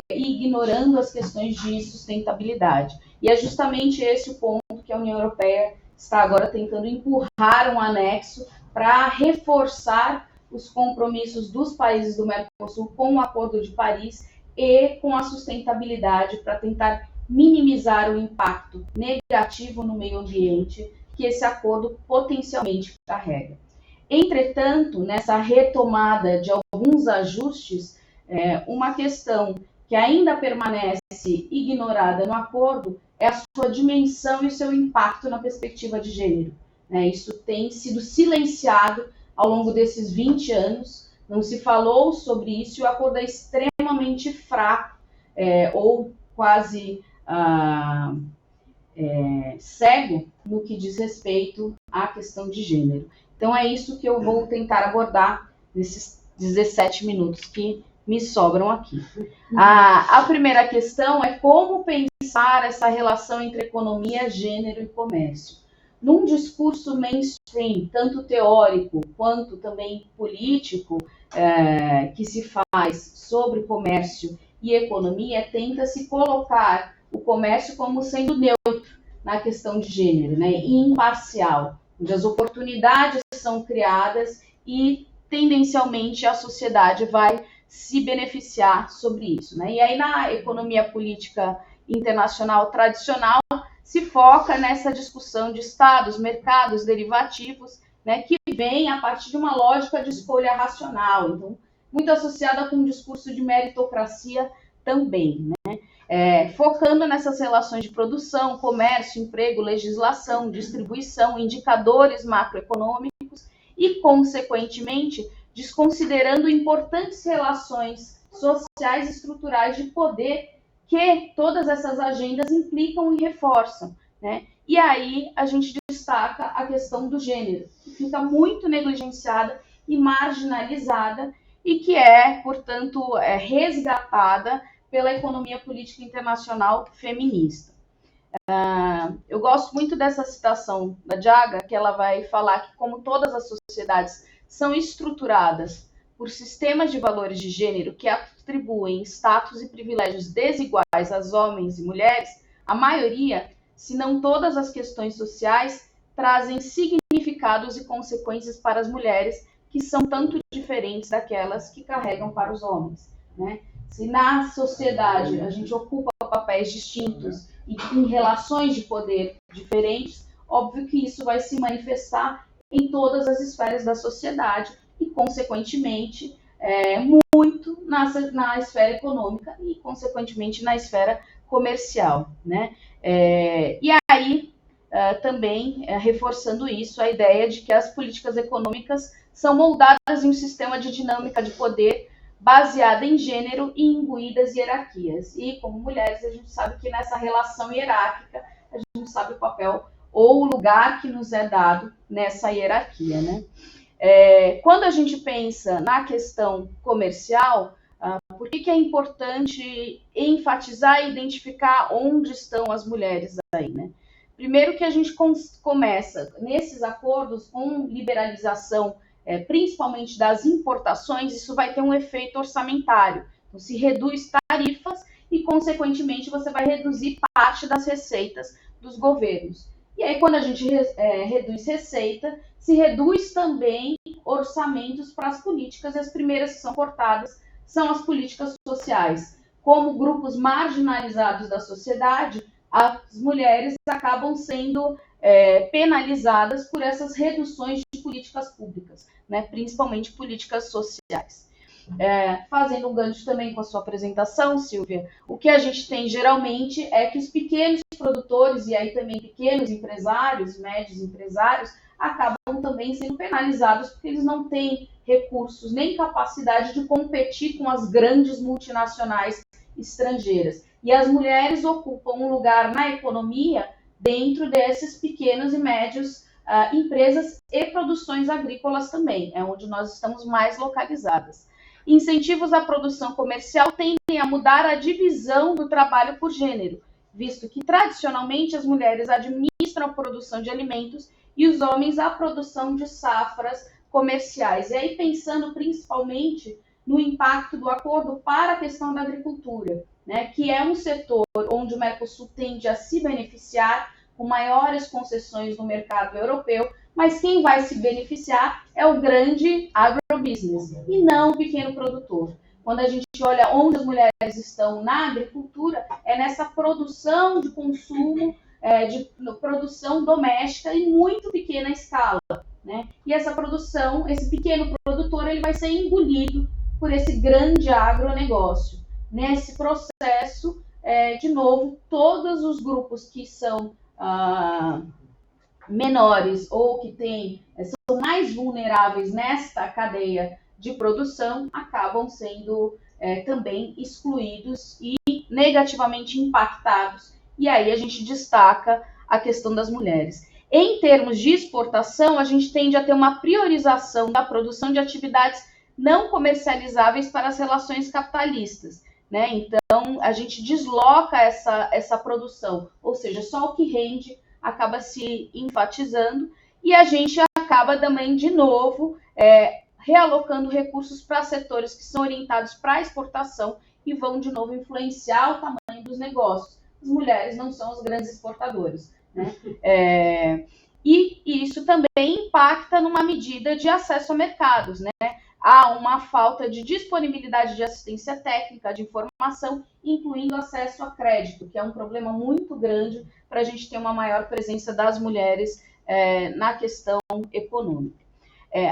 e ignorando as questões de sustentabilidade. E é justamente esse o ponto que a União Europeia está agora tentando empurrar um anexo para reforçar os compromissos dos países do Mercosul com o Acordo de Paris e com a sustentabilidade, para tentar minimizar o impacto negativo no meio ambiente que esse acordo potencialmente carrega. Entretanto, nessa retomada de alguns ajustes, uma questão que ainda permanece ignorada no acordo é a sua dimensão e o seu impacto na perspectiva de gênero. Isso tem sido silenciado ao longo desses 20 anos, não se falou sobre isso, e o acordo é extremamente fraco, ou quase cego no que diz respeito à questão de gênero. Então é isso que eu vou tentar abordar nesses 17 minutos que me sobram aqui. A primeira questão é como pensar essa relação entre economia, gênero e comércio. Num discurso mainstream, tanto teórico quanto também político, que se faz sobre comércio e economia, tenta-se colocar o comércio como sendo neutro na questão de gênero, né, e imparcial, onde as oportunidades são criadas e, tendencialmente, a sociedade vai se beneficiar sobre isso, né? E aí, na economia política internacional tradicional, se foca nessa discussão de estados, mercados, derivativos, né, que vem a partir de uma lógica de escolha racional, então, muito associada com um discurso de meritocracia também, né? Focando nessas relações de produção, comércio, emprego, legislação, distribuição, indicadores macroeconômicos e, consequentemente, desconsiderando importantes relações sociais e estruturais de poder que todas essas agendas implicam e reforçam, né? E aí a gente destaca a questão do gênero, que fica muito negligenciada e marginalizada e que portanto, resgatada pela economia política internacional feminista. Eu gosto muito dessa citação da Jaga, que ela vai falar que, como todas as sociedades são estruturadas por sistemas de valores de gênero que atribuem status e privilégios desiguais às homens e mulheres, a maioria, se não todas as questões sociais, trazem significados e consequências para as mulheres que são tanto diferentes daquelas que carregam para os homens, né? Se na sociedade a gente ocupa papéis distintos e em relações de poder diferentes, óbvio que isso vai se manifestar em todas as esferas da sociedade e, consequentemente, muito na esfera econômica e, consequentemente, na esfera comercial, né? E aí, também, reforçando isso, a ideia de que as políticas econômicas são moldadas em um sistema de dinâmica de poder baseada em gênero e imbuídas hierarquias. E, como mulheres, a gente sabe que nessa relação hierárquica, a gente sabe o papel ou o lugar que nos é dado nessa hierarquia, né? Quando a gente pensa na questão comercial, por que é importante enfatizar e identificar onde estão as mulheres aí, né? Primeiro que a gente começa nesses acordos com liberalização, principalmente das importações, isso vai ter um efeito orçamentário. Então, se reduz tarifas e, consequentemente, você vai reduzir parte das receitas dos governos. E aí, quando a gente reduz receita, se reduz também orçamentos para as políticas, e as primeiras que são cortadas são as políticas sociais. Como grupos marginalizados da sociedade, as mulheres acabam sendo penalizadas por essas reduções de políticas públicas, né, principalmente políticas sociais. Fazendo um gancho também com a sua apresentação, Silvia, o que a gente tem geralmente é que os pequenos produtores e aí também pequenos empresários, médios empresários, acabam também sendo penalizados porque eles não têm recursos nem capacidade de competir com as grandes multinacionais estrangeiras. E as mulheres ocupam um lugar na economia dentro desses pequenos e médios empresas e produções agrícolas também, é onde nós estamos mais localizadas. Incentivos à produção comercial tendem a mudar a divisão do trabalho por gênero, visto que tradicionalmente as mulheres administram a produção de alimentos e os homens a produção de safras comerciais. E aí pensando principalmente no impacto do acordo para a questão da agricultura, né, que é um setor onde o Mercosul tende a se beneficiar com maiores concessões no mercado europeu, mas quem vai se beneficiar é o grande agrobusiness e não o pequeno produtor. Quando a gente olha onde as mulheres estão na agricultura, é nessa produção de consumo, de produção doméstica em muito pequena escala, né? E essa produção, esse pequeno produtor, ele vai ser engolido por esse grande agronegócio. Nesse processo, de novo, todos os grupos que são menores ou que são mais vulneráveis nesta cadeia de produção acabam sendo também excluídos e negativamente impactados. E aí a gente destaca a questão das mulheres. Em termos de exportação, a gente tende a ter uma priorização da produção de atividades não comercializáveis para as relações capitalistas, né? Então, a gente desloca essa produção, ou seja, só o que rende acaba se enfatizando e a gente acaba também, de novo, realocando recursos para setores que são orientados para a exportação e vão, de novo, influenciar o tamanho dos negócios. As mulheres não são os grandes exportadores, né? E isso também impacta numa medida de acesso a mercados, né? Há uma falta de disponibilidade de assistência técnica, de informação, incluindo acesso a crédito, que é um problema muito grande para a gente ter uma maior presença das mulheres na questão econômica.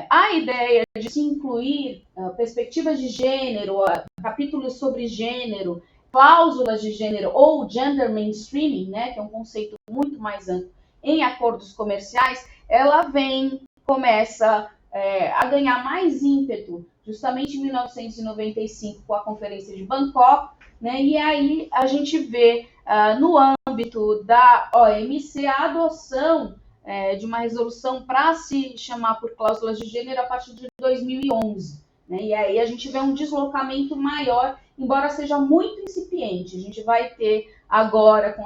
A ideia de se incluir perspectivas de gênero, capítulos sobre gênero, cláusulas de gênero ou gender mainstreaming, né, que é um conceito muito mais amplo, em acordos comerciais, ela começa a ganhar mais ímpeto, justamente em 1995, com a Conferência de Bangkok, né? E aí a gente vê no âmbito da OMC a adoção de uma resolução para se chamar por cláusulas de gênero a partir de 2011. Né? E aí a gente vê um deslocamento maior, embora seja muito incipiente. A gente vai ter agora com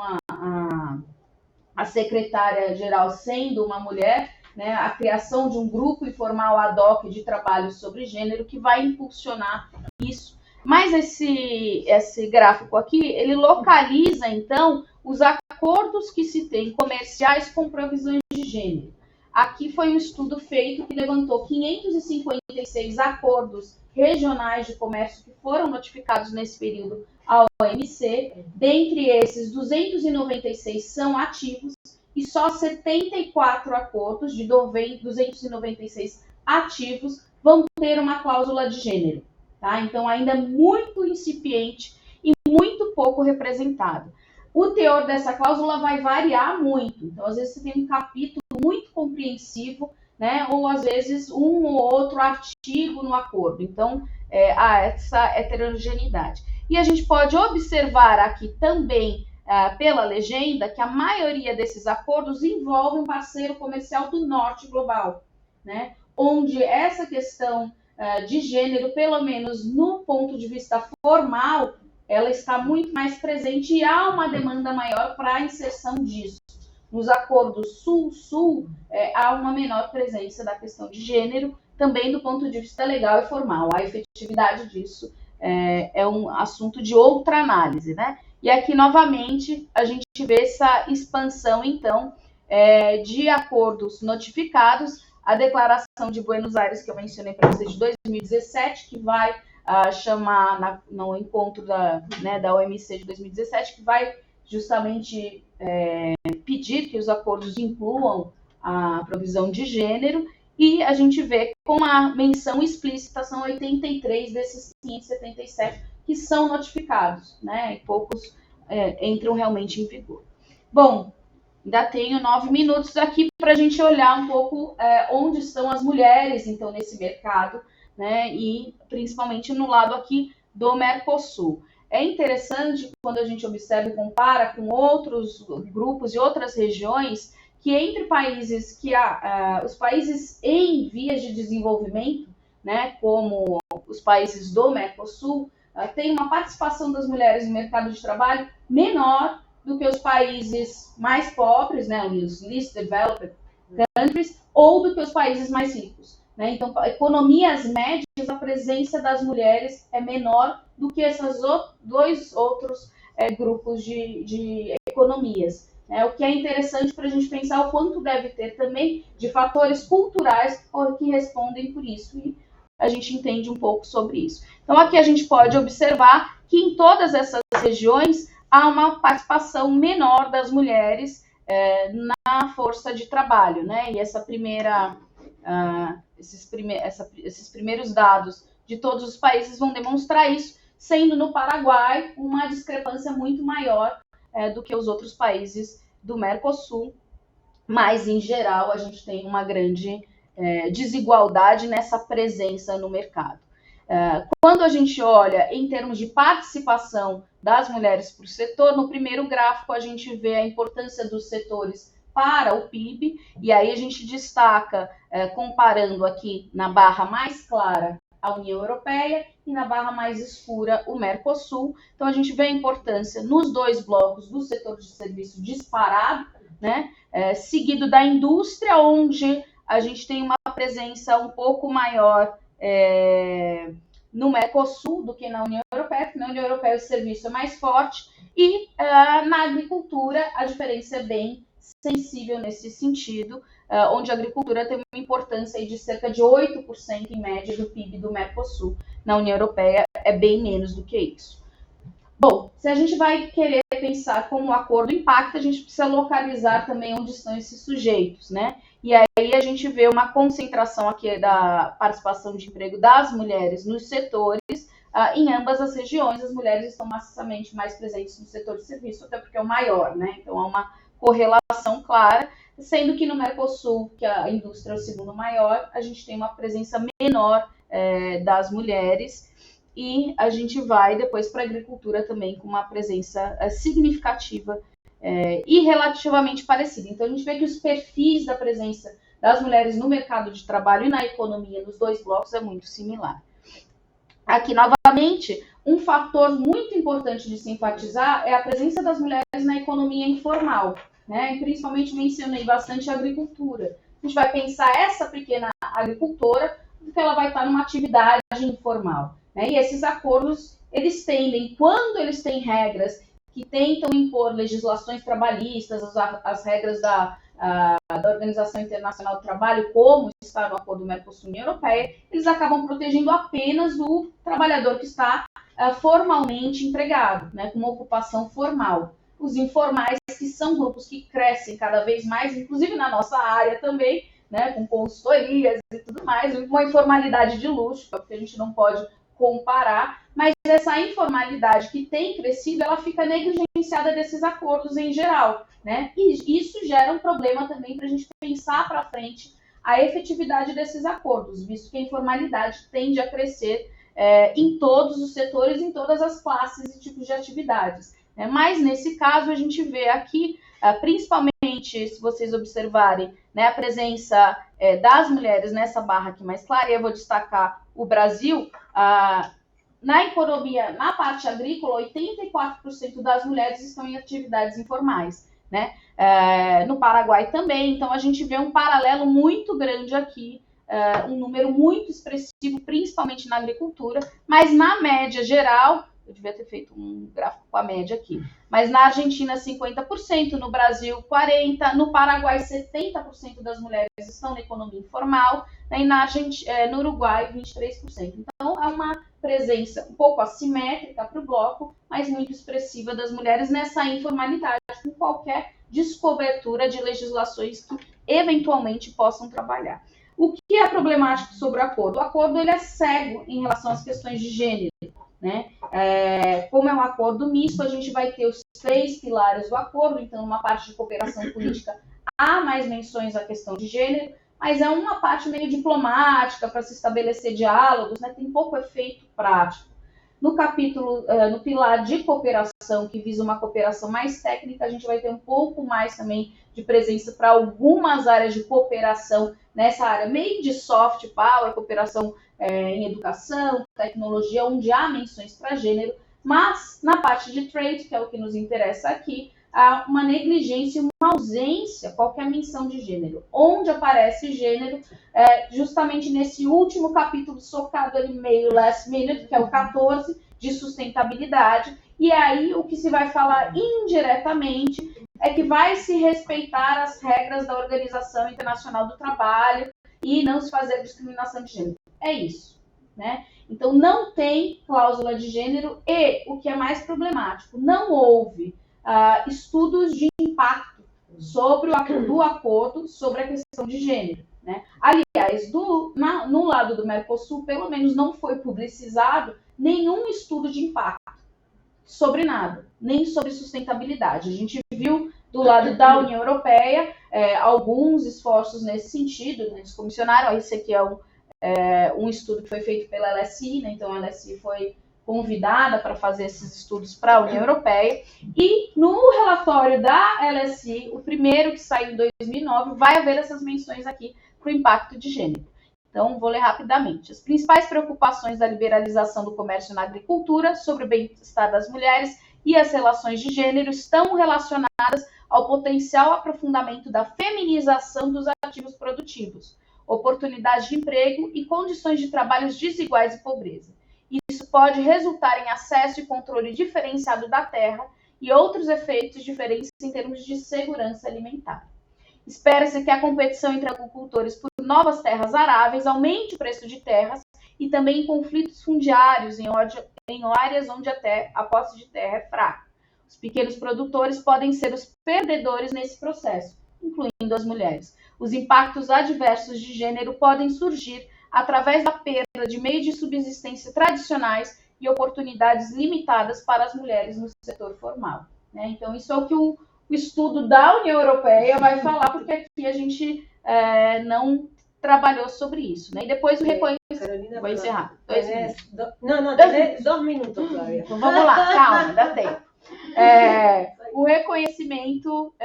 a secretária-geral sendo uma mulher, né, a criação de um grupo informal ad hoc de trabalho sobre gênero que vai impulsionar isso. Mas esse gráfico aqui, ele localiza, então, os acordos que se tem comerciais com provisões de gênero. Aqui foi um estudo feito que levantou 556 acordos regionais de comércio que foram notificados nesse período à OMC. Dentre esses, 296 são ativos e só 74 acordos de 296 ativos vão ter uma cláusula de gênero. Tá? Então, ainda muito incipiente e muito pouco representado. O teor dessa cláusula vai variar muito. Então, às vezes, você tem um capítulo muito compreensivo, né? Ou, às vezes, um ou outro artigo no acordo. Então, há essa heterogeneidade. E a gente pode observar aqui também, pela legenda, que a maioria desses acordos envolve um parceiro comercial do norte global, né? Onde essa questão de gênero, pelo menos no ponto de vista formal, ela está muito mais presente e há uma demanda maior para a inserção disso. Nos acordos Sul-Sul, há uma menor presença da questão de gênero, também do ponto de vista legal e formal. A efetividade disso é um assunto de outra análise, né? E aqui, novamente, a gente vê essa expansão, então, de acordos notificados, a Declaração de Buenos Aires, que eu mencionei para vocês, de 2017, que vai chamar no encontro da OMC de 2017, que vai justamente pedir que os acordos incluam a provisão de gênero, e a gente vê com a menção explícita, são 83 desses 577 que são notificados, né? E poucos entram realmente em vigor. Bom, ainda tenho 9 minutos aqui para a gente olhar um pouco onde estão as mulheres, então, nesse mercado, né? E principalmente no lado aqui do Mercosul. É interessante quando a gente observa e compara com outros grupos e outras regiões, que entre países que os países em vias de desenvolvimento, né, como os países do Mercosul, tem uma participação das mulheres no mercado de trabalho menor do que os países mais pobres, né, os least developed countries, ou do que os países mais ricos, né? Então, economias médias, a presença das mulheres é menor do que esses dois outros grupos de economias. O que é interessante para a gente pensar o quanto deve ter também de fatores culturais que respondem por isso, e a gente entende um pouco sobre isso. Então, aqui a gente pode observar que em todas essas regiões há uma participação menor das mulheres na força de trabalho, né? E esses primeiros dados de todos os países vão demonstrar isso, sendo no Paraguai uma discrepância muito maior do que os outros países do Mercosul, mas em geral a gente tem uma grande desigualdade nessa presença no mercado. Quando a gente olha em termos de participação das mulheres por setor, no primeiro gráfico a gente vê a importância dos setores para o PIB, e aí a gente destaca, comparando aqui na barra mais clara a União Europeia e na barra mais escura o Mercosul. Então a gente vê a importância nos dois blocos do setor de serviço disparado, né? Seguido da indústria, onde a gente tem uma presença um pouco maior no Mercosul do que na União Europeia, porque na União Europeia o serviço é mais forte, e na agricultura a diferença é bem sensível nesse sentido, onde a agricultura tem uma importância de cerca de 8% em média do PIB do Mercosul. Na União Europeia é bem menos do que isso. Bom, se a gente vai querer pensar como o acordo impacta, a gente precisa localizar também onde estão esses sujeitos, né? E aí a gente vê uma concentração aqui da participação de emprego das mulheres nos setores. Em ambas as regiões, as mulheres estão maciçamente mais presentes no setor de serviço, até porque é o maior, né? Então há uma correlação clara, sendo que no Mercosul, que a indústria é o segundo maior, a gente tem uma presença menor das mulheres, e a gente vai depois para a agricultura também com uma presença significativa e relativamente parecida. Então a gente vê que os perfis da presença das mulheres no mercado de trabalho e na economia nos dois blocos é muito similar. Aqui, novamente, um fator muito importante de se enfatizar é a presença das mulheres na economia informal, né? E principalmente mencionei bastante a agricultura. A gente vai pensar essa pequena agricultora, porque ela vai estar numa atividade informal, né? E esses acordos, eles tendem, quando eles têm regras que tentam impor legislações trabalhistas, as regras da Organização Internacional do Trabalho, como está no acordo Mercosul-União Europeia, eles acabam protegendo apenas o trabalhador que está formalmente empregado, né, com uma ocupação formal. Os informais, que são grupos que crescem cada vez mais, inclusive na nossa área também, né, com consultorias e tudo mais, uma informalidade de luxo, porque a gente não pode comparar, mas essa informalidade que tem crescido, ela fica negligenciada desses acordos em geral, né? E isso gera um problema também para a gente pensar para frente a efetividade desses acordos, visto que a informalidade tende a crescer em todos os setores, em todas as classes e tipos de atividades, né? Mas nesse caso a gente vê aqui, principalmente se vocês observarem, né, a presença das mulheres nessa barra aqui mais clara, e eu vou destacar o Brasil. Na economia, na parte agrícola, 84% das mulheres estão em atividades informais, né? No Paraguai também, então a gente vê um paralelo muito grande aqui, um número muito expressivo, principalmente na agricultura, mas na média geral, Eu devia ter feito um gráfico com a média aqui. Mas na Argentina, 50%, no Brasil, 40%, no Paraguai, 70% das mulheres estão na economia informal, né, e no Uruguai, 23%. Então, é uma presença um pouco assimétrica para o bloco, mas muito expressiva das mulheres nessa informalidade, com qualquer descobertura de legislações que eventualmente possam trabalhar. O que é problemático sobre o acordo? O acordo ele é cego em relação às questões de gênero, né? Como é um acordo misto, a gente vai ter os 3 pilares do acordo, então uma parte de cooperação política há mais menções à questão de gênero, mas é uma parte meio diplomática para se estabelecer diálogos, né? Tem pouco efeito prático. No capítulo, no pilar de cooperação, que visa uma cooperação mais técnica, a gente vai ter um pouco mais também de presença para algumas áreas de cooperação nessa área meio de soft power, cooperação em educação, tecnologia, onde há menções para gênero, mas na parte de trade, que é o que nos interessa aqui, há uma negligência, uma ausência, qualquer menção de gênero. Onde aparece gênero, justamente nesse último capítulo, socado ali meio last minute, que é o 14, de sustentabilidade, e aí o que se vai falar indiretamente é que vai se respeitar as regras da Organização Internacional do Trabalho e não se fazer discriminação de gênero. É isso, né? Então, não tem cláusula de gênero e, o que é mais problemático, não houve estudos de impacto sobre do acordo sobre a questão de gênero, né? Aliás, no lado do Mercosul, pelo menos não foi publicizado nenhum estudo de impacto sobre nada, nem sobre sustentabilidade. A gente viu do lado da União Europeia alguns esforços nesse sentido, né? Eles comissionaram, esse aqui é um estudo que foi feito pela LSI, né? Então a LSI foi convidada para fazer esses estudos para a União Europeia, e no relatório da LSI, o primeiro que saiu em 2009, vai haver essas menções aqui para o impacto de gênero. Então, vou ler rapidamente. As principais preocupações da liberalização do comércio na agricultura sobre o bem-estar das mulheres e as relações de gênero estão relacionadas ao potencial aprofundamento da feminização dos ativos produtivos, oportunidades de emprego e condições de trabalhos desiguais e pobreza. Isso pode resultar em acesso e controle diferenciado da terra e outros efeitos diferentes em termos de segurança alimentar. Espera-se que a competição entre agricultores por novas terras aráveis aumente o preço de terras e também conflitos fundiários em áreas onde até a posse de terra é fraca. Os pequenos produtores podem ser os perdedores nesse processo, incluindo as mulheres. Os impactos adversos de gênero podem surgir através da perda de meios de subsistência tradicionais e oportunidades limitadas para as mulheres no setor formal, né? Então, isso é o que o estudo da União Europeia vai falar, porque aqui a gente não trabalhou sobre isso, né? E depois o reconhecimento... Vou encerrar. 2 minutos. Não, tenés 2 minutos todavía. Então, vamos lá, calma, dá tempo. O reconhecimento,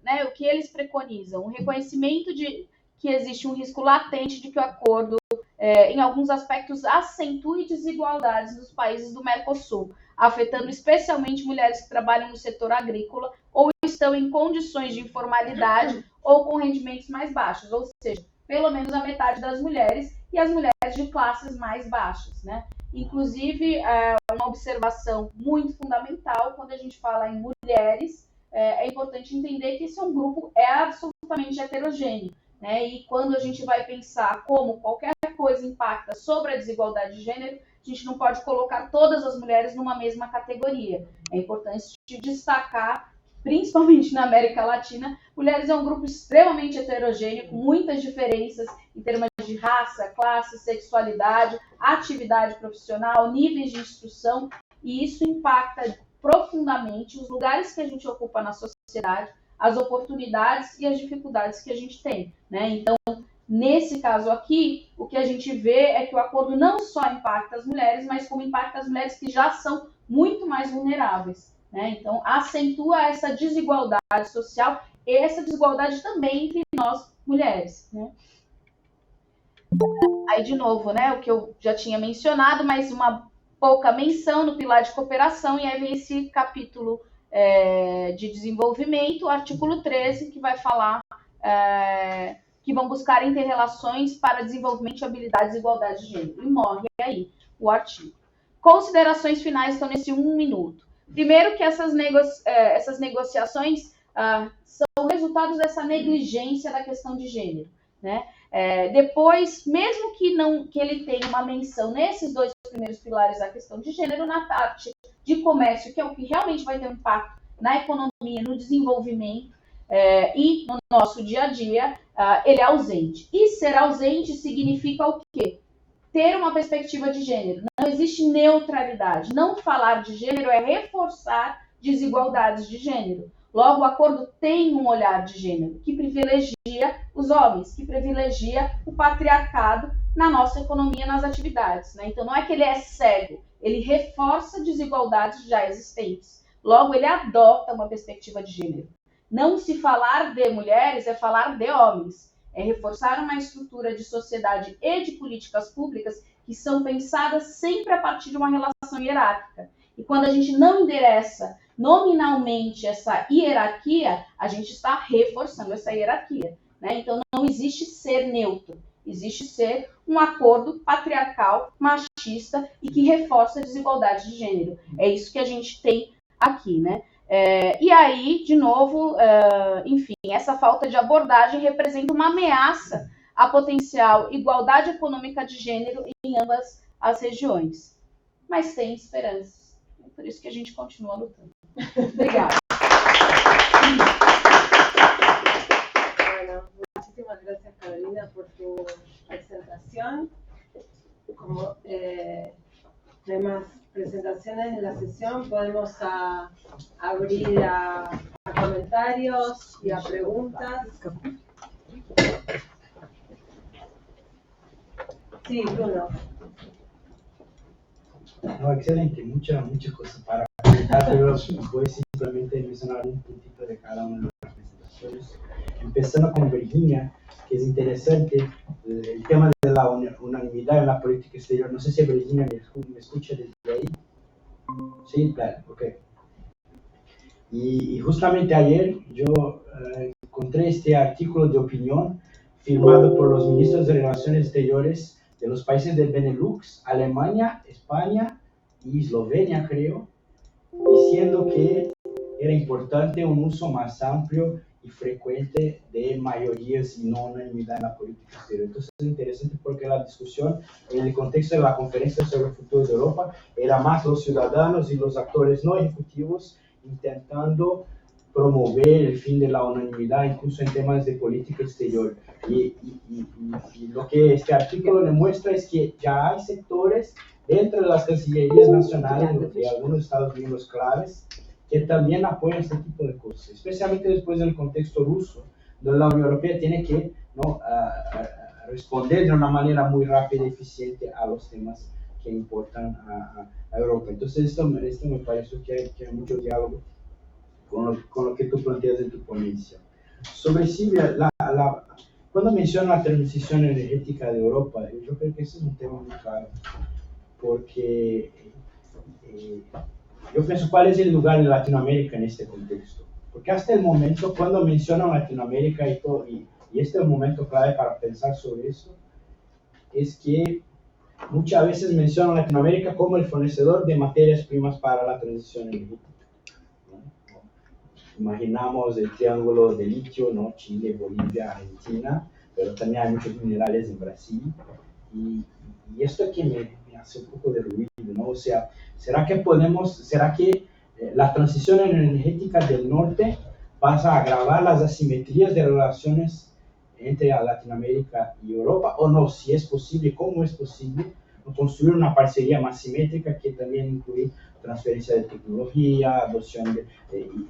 né, o que eles preconizam? O reconhecimento de que existe um risco latente de que o acordo, em alguns aspectos, acentue desigualdades nos países do Mercosul, afetando especialmente mulheres que trabalham no setor agrícola ou estão em condições de informalidade ou com rendimentos mais baixos, ou seja, pelo menos a metade das mulheres e as mulheres de classes mais baixas, né? Inclusive, uma observação muito fundamental quando a gente fala em mulheres, é importante entender que esse é um grupo absolutamente heterogêneo, né? E quando a gente vai pensar como qualquer coisa impacta sobre a desigualdade de gênero, a gente não pode colocar todas as mulheres numa mesma categoria. É importante destacar, principalmente na América Latina, mulheres é um grupo extremamente heterogêneo, com muitas diferenças em termos de raça, classe, sexualidade, atividade profissional, níveis de instrução, e isso impacta profundamente os lugares que a gente ocupa na sociedade, as oportunidades e as dificuldades que a gente tem, né? Então, nesse caso aqui, o que a gente vê é que o acordo não só impacta as mulheres, mas como impacta as mulheres que já são muito mais vulneráveis, né? Então, acentua essa desigualdade social e essa desigualdade também entre nós, mulheres, né? Aí, de novo, né, o que eu já tinha mencionado, mas uma pouca menção no pilar de cooperação, e aí vem esse capítulo de desenvolvimento, artigo 13, que vai falar que vão buscar interrelações para desenvolvimento de habilidades e igualdade de gênero. E morre aí o artigo. considerações finais estão nesse 1 minuto. Primeiro que essas negociações são resultados dessa negligência da questão de gênero, né? Depois, mesmo que ele tenha uma menção nesses 2 primeiros pilares da questão de gênero, na parte de comércio, que é o que realmente vai ter um impacto na economia, no desenvolvimento e no nosso dia a dia, ele é ausente. E ser ausente significa o quê? Ter uma perspectiva de gênero. Não existe neutralidade. Não falar de gênero é reforçar desigualdades de gênero. Logo, o acordo tem um olhar de gênero que privilegia os homens, que privilegia o patriarcado na nossa economia, nas atividades, né? Então, não é que ele é cego, ele reforça desigualdades já existentes. Logo, ele adota uma perspectiva de gênero. Não se falar de mulheres é falar de homens. É reforçar uma estrutura de sociedade e de políticas públicas que são pensadas sempre a partir de uma relação hierárquica. E quando a gente não endereça nominalmente essa hierarquia, a gente está reforçando essa hierarquia, né? Então não existe ser neutro, existe ser um acordo patriarcal, machista e que reforça a desigualdade de gênero. É isso que a gente tem aqui, né? E aí, de novo, enfim, essa falta de abordagem representa uma ameaça à potencial igualdade econômica de gênero em ambas as regiões. Mas tem esperanças. É por isso que a gente continua lutando. Obrigada. Bueno, muchísimas gracias, Carolina, por tu presentación. Como no hay más presentaciones en la sesión, podemos abrir a comentarios y a preguntas. Sí, Bruno. No, excelente, muchas cosas para comentar, pero voy simplemente a mencionar un puntito de cada una de las presentaciones. Empezando con Virginia, que es interesante el tema de la unanimidad en la política exterior. No sé si Virginia me escucha desde ahí. Sí, claro, ok. Y justamente ayer yo encontré este artículo de opinión firmado por los ministros de Relaciones Exteriores de los países del Benelux, Alemania, España y Eslovenia, creo, diciendo que era importante un uso más amplio y frecuente de mayorías y no unanimidad en la política exterior. Entonces es interesante porque la discusión en el contexto de la conferencia sobre el futuro de Europa era más los ciudadanos y los actores no ejecutivos intentando promover el fin de la unanimidad incluso en temas de política exterior. Y lo que este artículo demuestra es que ya hay sectores dentro de las cancillerías nacionales de algunos Estados miembros claves que también apoyan este tipo de cosas, especialmente después del contexto ruso, donde la Unión Europea tiene que responder de una manera muy rápida y eficiente a los temas que importan a Europa. Entonces esto me parece que hay mucho diálogo con lo que tú planteas en tu ponencia. Sobre Silvia, cuando menciona la transición energética de Europa, yo creo que ese es un tema muy claro, porque yo pienso cuál es el lugar de Latinoamérica en este contexto, porque hasta el momento, cuando mencionan Latinoamérica y este es el momento clave para pensar sobre eso, es que muchas veces mencionan Latinoamérica como el fornecedor de materias primas para la transición energética. Imaginamos el triángulo de litio, ¿no? Chile, Bolivia, Argentina, pero también hay muchos minerales en Brasil. Y esto aquí me hace un poco de ruido, ¿no? O sea, ¿será que la transición energética del norte pasa a agravar las asimetrías de relaciones entre Latinoamérica y Europa? ¿O no? Si es posible, ¿cómo es posible construir una parcería más simétrica que también incluye transferencia de tecnología, adopción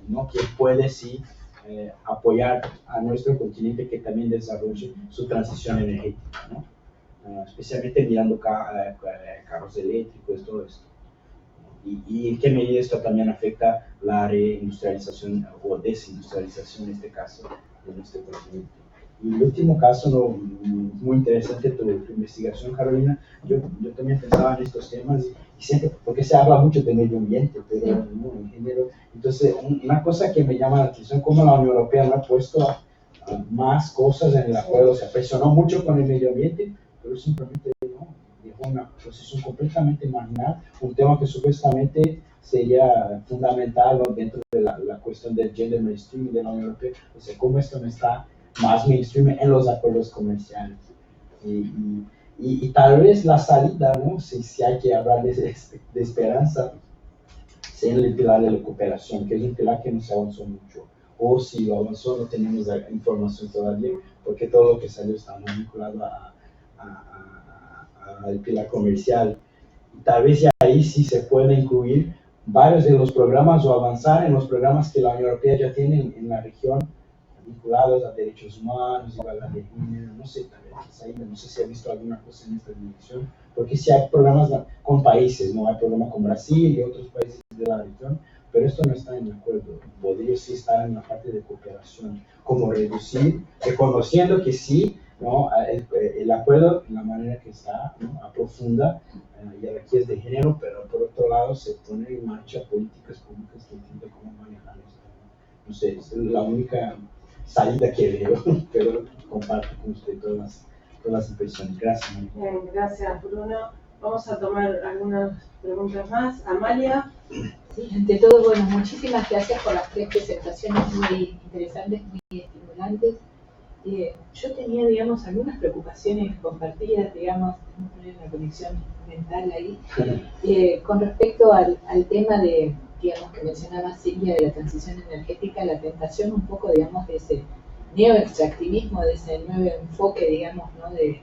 ¿no? que puede sí apoyar a nuestro continente que también desarrolle su transición energética, ¿no? Especialmente mirando carros eléctricos, todo esto. Y en qué medida esto también afecta la reindustrialización o desindustrialización, en este caso, de nuestro continente. Y el último caso, muy interesante tu investigación, Carolina. Yo también pensaba en estos temas y siempre, porque se habla mucho de medio ambiente, pero en género. Entonces, una cosa que me llama la atención, como la Unión Europea no ha puesto más cosas en el acuerdo, se presionó mucho con el medio ambiente, pero simplemente no, dejó fue una posición completamente marginal, un tema que supuestamente sería fundamental, ¿no?, dentro de la cuestión del gender mainstream de la Unión Europea. O sea, cómo esto no está más mainstream en los acuerdos comerciales. Y tal vez la salida, ¿no?, si hay que hablar de esperanza, sea en el pilar de la cooperación, que es un pilar que no se avanzó mucho. O si lo avanzó, no tenemos la información todavía, porque todo lo que salió está muy vinculado al pilar comercial. Y tal vez ya ahí sí se puede incluir varios de los programas o avanzar en los programas que la Unión Europea ya tiene en la región, vinculados a derechos humanos, igualdad de género, no sé, tal vez ahí, no sé si ha visto alguna cosa en esta dirección, porque sí hay programas con países, ¿no? Hay programas con Brasil y otros países de la región, pero esto no está en el acuerdo. Podría sí estar en la parte de cooperación, como reducir, reconociendo que sí, ¿no?, el acuerdo, en la manera que está, ¿no?, aprofunda jerarquías de género, pero por otro lado se pone en marcha políticas públicas que entienden cómo manejar esto, ¿no? No sé, es la única salida que veo, pero comparto con usted todas las impresiones. Gracias, María. Bien, gracias, Bruno. Vamos a tomar algunas preguntas más. Amalia. Sí, ante todo, bueno, muchísimas gracias por las 3 presentaciones muy interesantes, muy estimulantes. Yo tenía, digamos, algunas preocupaciones compartidas, digamos, tenemos que poner una conexión mental ahí, con respecto al tema de, digamos, que mencionaba Silvia, de la transición energética, la tentación un poco, digamos, de ese neoextractivismo, de ese nuevo enfoque, digamos, ¿no?, de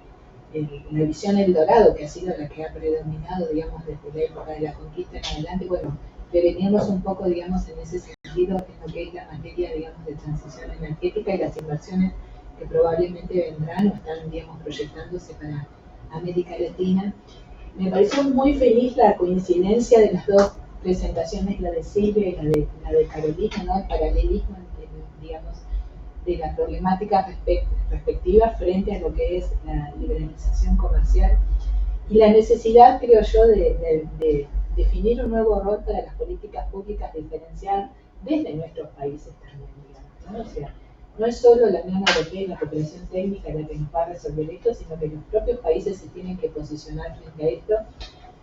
la visión Eldorado, que ha sido la que ha predominado, digamos, desde la época de la conquista en adelante. Bueno, prevenirnos un poco, digamos, en ese sentido, en lo que es la materia, digamos, de transición energética y las inversiones que probablemente vendrán o están, digamos, proyectándose para América Latina. Me pareció muy feliz la coincidencia de las 2 presentaciones, la de Silvia y la de Carolina, ¿no?, el paralelismo, digamos, de la problemática respectiva frente a lo que es la liberalización comercial y la necesidad, creo yo, de definir un nuevo rol para las políticas públicas diferenciadas desde nuestros países también, digamos, ¿no? O sea, no es solo la Unión Europea y la cooperación técnica la que nos va a resolver esto, sino que los propios países se tienen que posicionar frente a esto.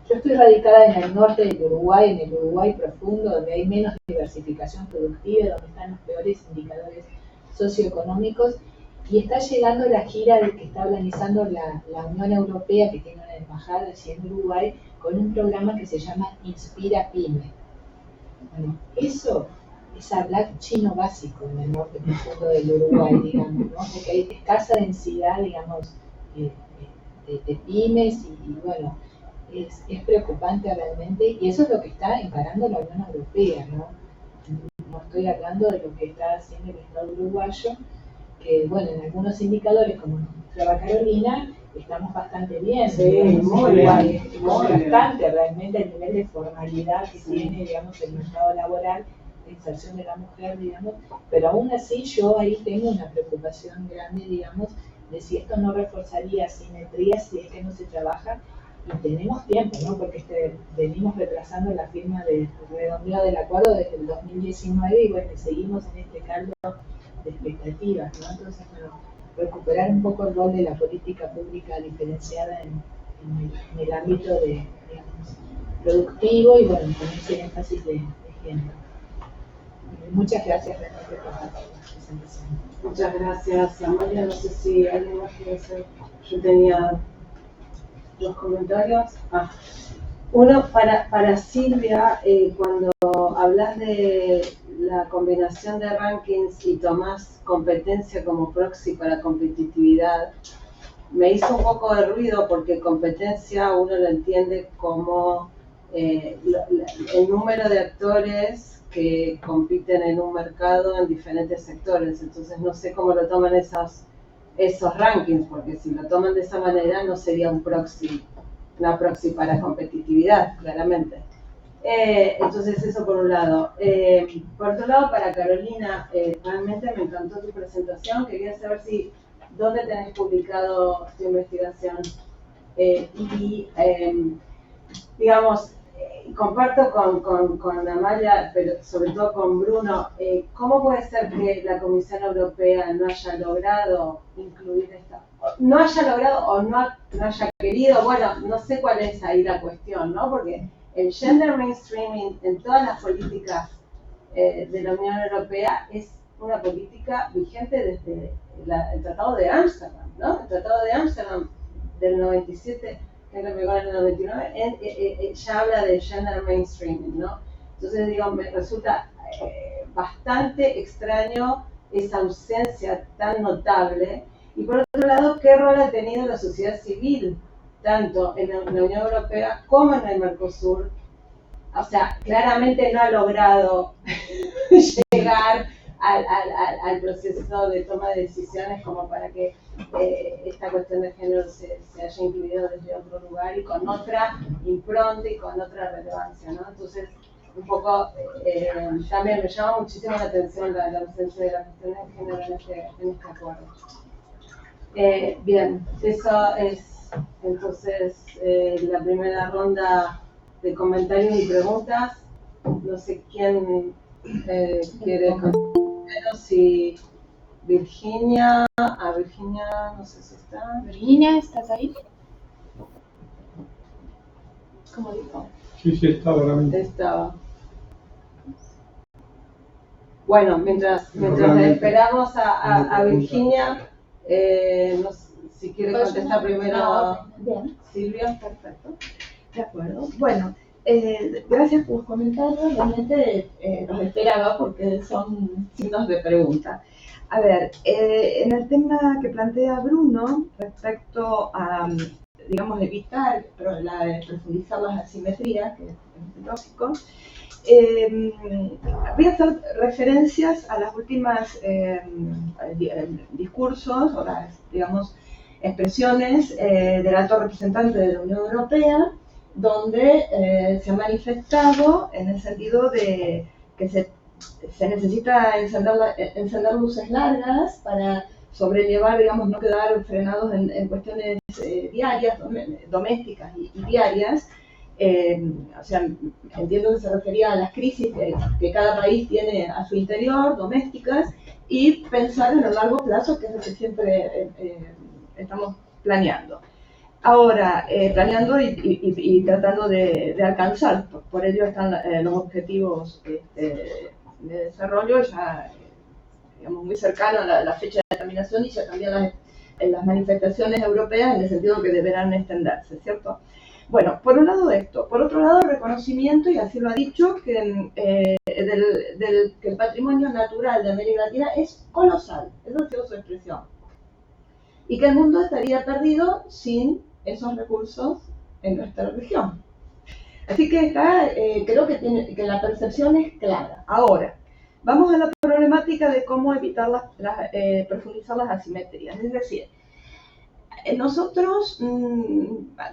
Yo estoy radicada en el norte del Uruguay, en el Uruguay profundo, donde hay menos diversificación productiva, donde están los peores indicadores socioeconómicos, y está llegando la gira que está organizando la Unión Europea, que tiene una embajada allí en Uruguay, con un programa que se llama Inspira Pyme. Bueno, eso es hablar chino básico en el norte profundo del Uruguay, digamos, ¿no? Porque hay escasa densidad, digamos, de pymes y bueno, es preocupante realmente, y eso es lo que está encarando la Unión Europea, ¿no? No estoy hablando de lo que está haciendo el Estado uruguayo, que bueno, en algunos indicadores, como nos mostraba Carolina, estamos bastante bien. Sí, muy Uruguay bien, es muy bastante realmente el nivel de formalidad que tiene, digamos, el mercado laboral, la inserción de la mujer, digamos, pero aún así yo ahí tengo una preocupación grande, digamos, de si esto no reforzaría asimetrías si es que no se trabaja. Y tenemos tiempo, ¿no? Porque venimos retrasando la firma del redondeo del acuerdo desde el 2019 y bueno, seguimos en este caldo de expectativas, ¿no? Entonces, bueno, recuperar un poco el rol de la política pública diferenciada en el ámbito de, digamos, productivo y bueno, con ese énfasis de género. Muchas gracias realmente por la presentación. Muchas gracias, Amalia. No sé si alguien más quiere hacer. Yo tenía 2 comentarios. Uno para Silvia, cuando hablas de la combinación de rankings y tomás competencia como proxy para competitividad, me hizo un poco de ruido porque competencia uno lo entiende como el número de actores que compiten en un mercado en diferentes sectores. Entonces no sé cómo lo toman esos rankings, porque si lo toman de esa manera no sería una proxy para competitividad, claramente. Entonces eso por un lado. Por otro lado, para Carolina, realmente me encantó tu presentación. Quería saber dónde tenés publicado tu investigación. Digamos, comparto con Amalia, pero sobre todo con Bruno, ¿cómo puede ser que la Comisión Europea no haya logrado incluir esta? No haya logrado o no haya querido, bueno, no sé cuál es ahí la cuestión, ¿no? Porque el gender mainstreaming en todas las políticas de la Unión Europea es una política vigente desde el Tratado de Ámsterdam, ¿no? El Tratado de Ámsterdam del 97, que es en el 99, ya habla de gender mainstreaming, ¿no? Entonces, digo, me resulta bastante extraño esa ausencia tan notable. Y por otro lado, ¿qué rol ha tenido la sociedad civil, tanto en la Unión Europea como en el Mercosur? O sea, claramente no ha logrado llegar al proceso de toma de decisiones como para que esta cuestión de género se haya incluido desde otro lugar y con otra impronta y con otra relevancia, ¿no? Entonces, un poco, también me llama muchísimo la atención la ausencia de la cuestión de género en este acuerdo. Bien, eso es entonces la primera ronda de comentarios y preguntas. No sé quién quiere contestar, si Virginia, Virginia, no sé si está. Virginia, ¿estás ahí? ¿Cómo dijo? Sí, estaba ahora mismo. Estaba. Bueno, mientras le esperamos a Virginia, no sé si quiere contestar primero Bien, Silvia. perfecto. De acuerdo. Bueno, gracias por los comentarios. Realmente los esperaba porque son signos de pregunta. A ver, en el tema que plantea Bruno respecto a, digamos, evitar profundizar las asimetrías, que es lógico, voy a hacer referencias a las últimas discursos o las, digamos, expresiones del alto representante de la Unión Europea, donde se ha manifestado en el sentido de que se necesita encender luces largas para sobrellevar, digamos, no quedar frenados en cuestiones diarias, domésticas y diarias. O sea, entiendo que se refería a las crisis que cada país tiene a su interior, domésticas, y pensar en el largo plazo, que es lo que siempre estamos planeando. Ahora, planeando y tratando de alcanzar, por ello están los objetivos de desarrollo ya, digamos, muy cercano a la fecha de terminación y ya también las manifestaciones europeas en el sentido que deberán extenderse, ¿cierto? Bueno, por un lado esto, por otro lado el reconocimiento, y así lo ha dicho, que que el patrimonio natural de América Latina es colosal, esa ha sido su expresión, y que el mundo estaría perdido sin esos recursos en nuestra región. Así que acá creo que la percepción es clara. Ahora, vamos a la problemática de cómo evitar profundizar las asimetrías, es decir, nosotros,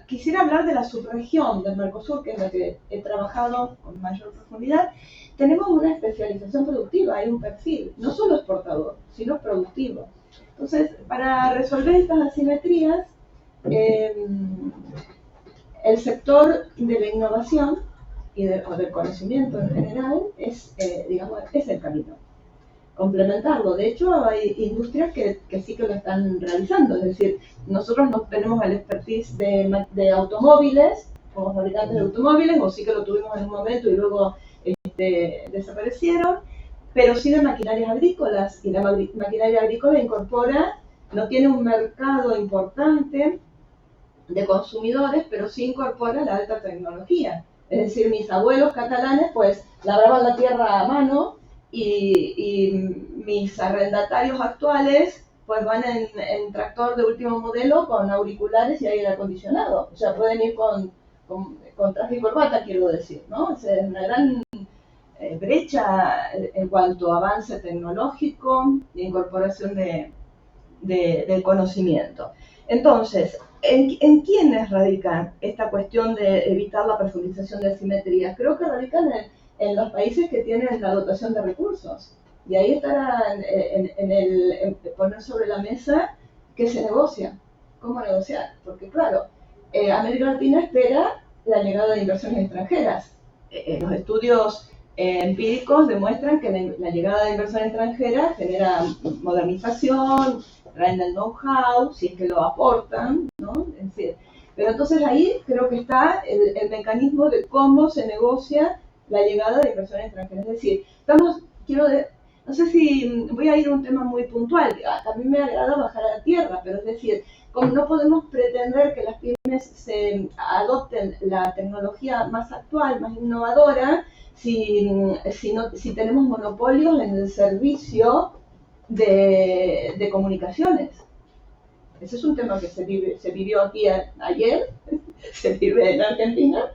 quisiera hablar de la subregión del Mercosur, que es la que he trabajado con mayor profundidad. Tenemos una especialización productiva, hay un perfil, no solo exportador, sino productivo. Entonces, para resolver estas asimetrías, el sector de la innovación o del conocimiento en general digamos, es el camino. Complementarlo. De hecho, hay industrias que sí que lo están realizando. Es decir, nosotros no tenemos el expertise de automóviles, como fabricantes de automóviles, o sí que lo tuvimos en un momento y luego desaparecieron, pero sí de maquinarias agrícolas. Y la maquinaria agrícola no tiene un mercado importante de consumidores, pero sí incorpora la alta tecnología. Es decir, mis abuelos catalanes pues labraban la tierra a mano, y mis arrendatarios actuales pues van en tractor de último modelo con auriculares y aire acondicionado. O sea, pueden ir con traje y corbata, quiero decir, ¿no? Es una gran brecha en cuanto a avance tecnológico e incorporación del conocimiento. Entonces, ¿en quiénes radica esta cuestión de evitar la profundización de asimetrías? Creo que radican en los países que tienen la dotación de recursos. Y ahí estará en poner sobre la mesa qué se negocia, cómo negociar. Porque claro, América Latina espera la llegada de inversiones extranjeras. Los estudios empíricos demuestran que la llegada de inversión extranjera genera modernización, traen el know-how, si es que lo aportan, ¿no? Es decir, pero entonces ahí creo que está el mecanismo de cómo se negocia la llegada de inversión extranjera. Es decir, no sé si voy a ir a un tema muy puntual, a mí me agrada bajar a la tierra, pero es decir, como no podemos pretender que las pymes se adopten la tecnología más actual, más innovadora, si tenemos monopolios en el servicio de comunicaciones. Ese es un tema que se vivió aquí ayer, se vive en Argentina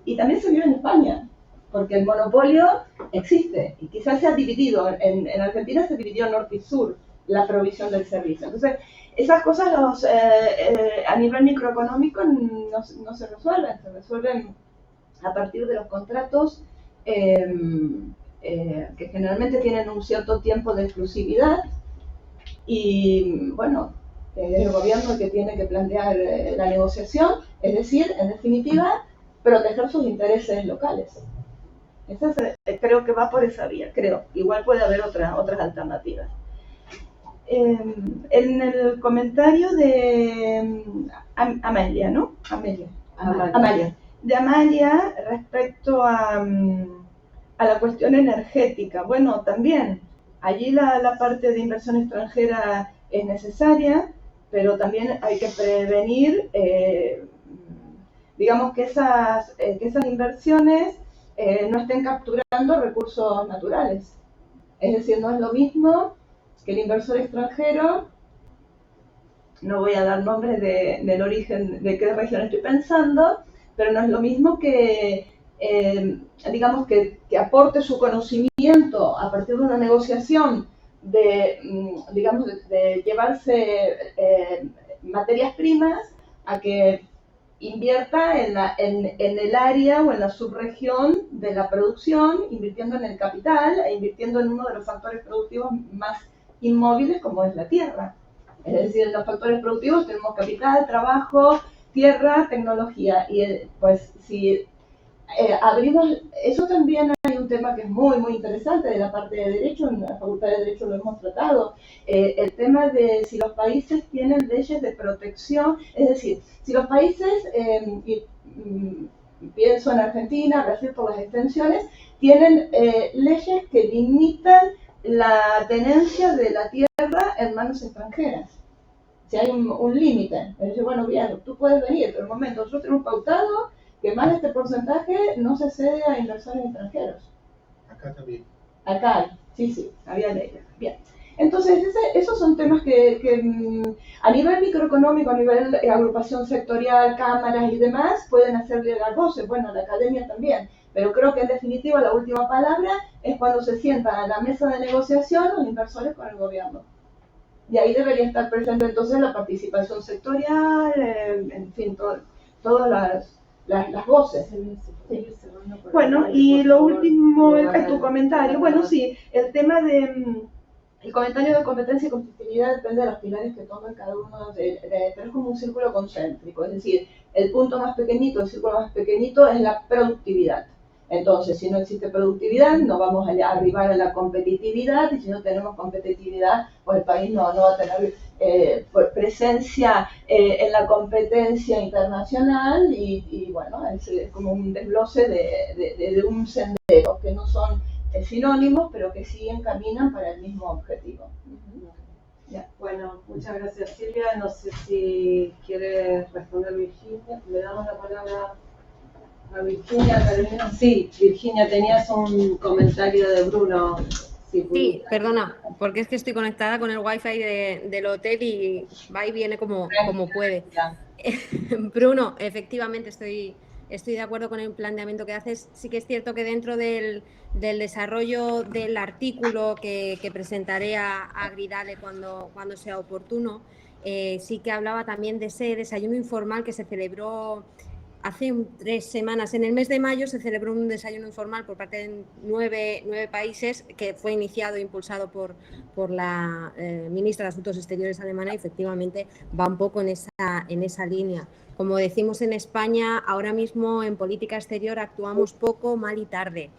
y también se vive en España, porque el monopolio existe y quizás se ha dividido. En Argentina se dividió norte y sur la provisión del servicio. Entonces, esas cosas a nivel microeconómico no se resuelven a partir de los contratos que generalmente tienen un cierto tiempo de exclusividad y, bueno, es el gobierno el que tiene que plantear la negociación, es decir, en definitiva, proteger sus intereses locales. Creo que va por esa vía, creo. Igual puede haber otras alternativas. En el comentario de Amalia, ¿no? Amalia. De Amalia respecto a la cuestión energética. Bueno, también allí la parte de inversión extranjera es necesaria, pero también hay que prevenir, digamos, que esas inversiones no estén capturando recursos naturales. Es decir, no es lo mismo que el inversor extranjero, no voy a dar nombres del origen de qué región estoy pensando, pero no es lo mismo que, digamos, que aporte su conocimiento a partir de una negociación de llevarse materias primas a que invierta en el área o en la subregión de la producción, invirtiendo en el capital e invirtiendo en uno de los factores productivos más inmóviles como es la tierra. Es decir, en los factores productivos tenemos capital, trabajo, tierra, tecnología. Y pues si abrimos, eso también hay un tema que es muy, muy interesante de la parte de Derecho, en la Facultad de Derecho lo hemos tratado, el tema de si los países tienen leyes de protección, es decir, si los países, pienso en Argentina, Brasil por las extensiones, tienen leyes que limitan la tenencia de la tierra en manos extranjeras. Si hay un límite, es decir, bueno, bien, tú puedes venir, pero un momento, nosotros tenemos pautado que más de este porcentaje no se cede a inversores extranjeros. Acá también. Acá, sí, había leyes. Bien. Entonces, esos son temas que a nivel microeconómico, a nivel agrupación sectorial, cámaras y demás, pueden hacerle las voces, bueno, la academia también, pero creo que en definitiva la última palabra es cuando se sientan a la mesa de negociación los inversores con el gobierno. Y ahí debería estar presente entonces la participación sectorial, en fin, todas las voces. Sí. Bueno, y lo último es tu comentario. Bueno, sí, el tema de... El comentario de competencia y competitividad depende de los pilares que toman cada uno pero es como un círculo concéntrico, es decir, el punto más pequeñito, el círculo más pequeñito es la productividad. Entonces, si no existe productividad, no vamos a arribar a la competitividad, y si no tenemos competitividad, pues el país no va a tener presencia en la competencia internacional y bueno, es como un desglose de un sendero, que no son sinónimos, pero que sí encaminan para el mismo objetivo. Ya. Bueno, muchas gracias Silvia. No sé si quiere responder Virginia. Le damos la palabra a Virginia, Carolina. Sí, Virginia, tenías un comentario de Bruno. Sí, perdona, porque es que estoy conectada con el wifi del hotel y va y viene como puede. Bruno, efectivamente estoy de acuerdo con el planteamiento que haces. Sí que es cierto que dentro del desarrollo del artículo que presentaré a Gridale cuando sea oportuno, sí que hablaba también de ese desayuno informal que se celebró hace 3 semanas, en el mes de mayo, se celebró un desayuno informal por parte de 9 países que fue iniciado e impulsado por la ministra de Asuntos Exteriores alemana y efectivamente va un poco en esa línea. Como decimos en España, ahora mismo en política exterior actuamos poco, mal y tarde.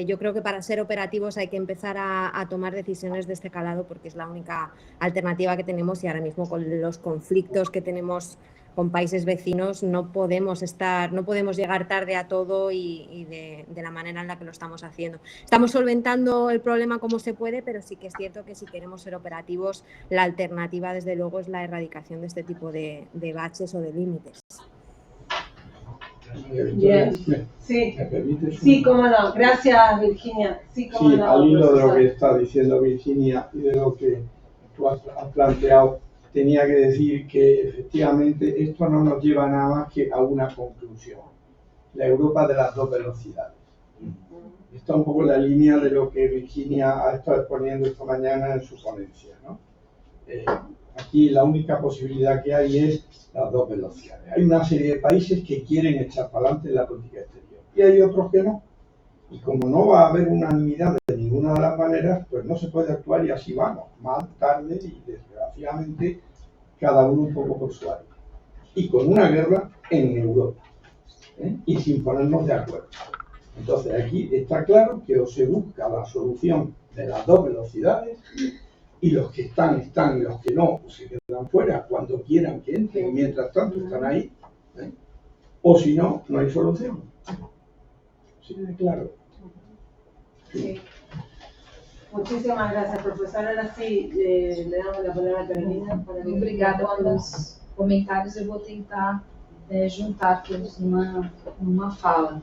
Yo creo que para ser operativos hay que empezar a tomar decisiones de este calado porque es la única alternativa que tenemos y ahora mismo con los conflictos que tenemos con países vecinos no podemos llegar tarde a todo y de la manera en la que lo estamos haciendo. Estamos solventando el problema como se puede, pero sí que es cierto que si queremos ser operativos, la alternativa desde luego es la erradicación de este tipo de baches o de límites. Bien, sí, sí, cómo no. Gracias, Virginia. Sí, cómo no, al hilo de lo profesor. que está diciendo Virginia y de lo que tú has planteado, tenía que decir que efectivamente esto no nos lleva nada más que a una conclusión. La Europa de las 2 velocidades. Está un poco en la línea de lo que Virginia ha estado exponiendo esta mañana en su ponencia, ¿no? Aquí la única posibilidad que hay es las 2 velocidades. Hay una serie de países que quieren echar para adelante la política exterior y hay otros que no. Y como no va a haber unanimidad de ninguna de las maneras, pues no se puede actuar y así vamos, mal, tarde y desgraciadamente cada uno un poco por su área. Y con una guerra en Europa, y sin ponernos de acuerdo. Entonces aquí está claro que o se busca la solución de las 2 velocidades y los que están y los que no pues se quedan fuera cuando quieran que entren, mientras tanto están ahí, o si no, no hay solución. Sí, claro. Sí. Muchísimas gracias, profesor. Ahora sí, le damos la palabra a Carolina. Obrigada pelos comentários. Eu vou tentar juntar todos numa fala.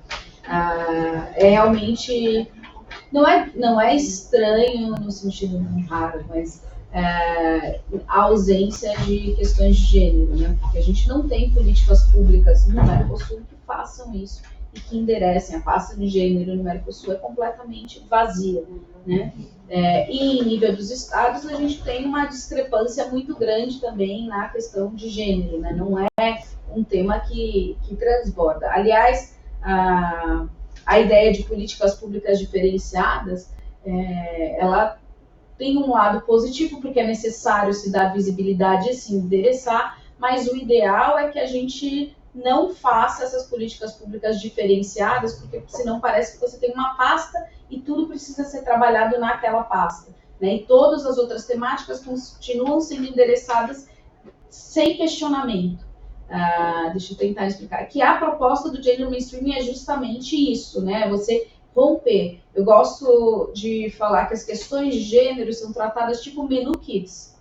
Realmente não é estranho no sentido raro, mas a ausência de questões de gênero, né? Porque a gente não tem políticas públicas no Mercosul que façam isso e que enderecem. A pasta de gênero no Mercosul é completamente vazia, né? E em nível dos estados a gente tem uma discrepância muito grande também na questão de gênero, né? Não é um tema que transborda. Aliás, a ideia de políticas públicas diferenciadas, ela tem um lado positivo, porque é necessário se dar visibilidade e se endereçar, mas o ideal é que a gente não faça essas políticas públicas diferenciadas, porque senão parece que você tem uma pasta e tudo precisa ser trabalhado naquela pasta, né? E todas as outras temáticas continuam sendo endereçadas sem questionamento. Deixa eu tentar explicar. Que a proposta do gender mainstreaming é justamente isso, né? Você romper. Eu gosto de falar que as questões de gênero são tratadas tipo menu kids.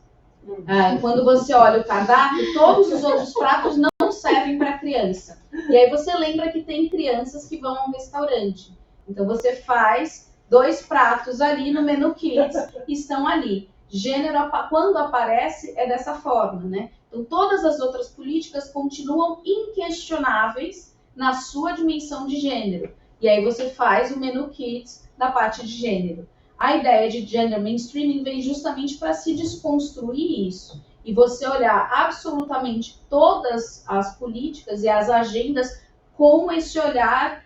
Quando você olha o cardápio, todos os outros pratos não servem para criança. E aí você lembra que tem crianças que vão ao restaurante. Então você faz 2 pratos ali no menu kids e estão ali. Gênero, quando aparece, é dessa forma, né? Então todas as outras políticas continuam inquestionáveis na sua dimensão de gênero. E aí você faz o menu kids da parte de gênero. A ideia de gender mainstreaming vem justamente para se desconstruir isso. E você olhar absolutamente todas as políticas e as agendas com esse olhar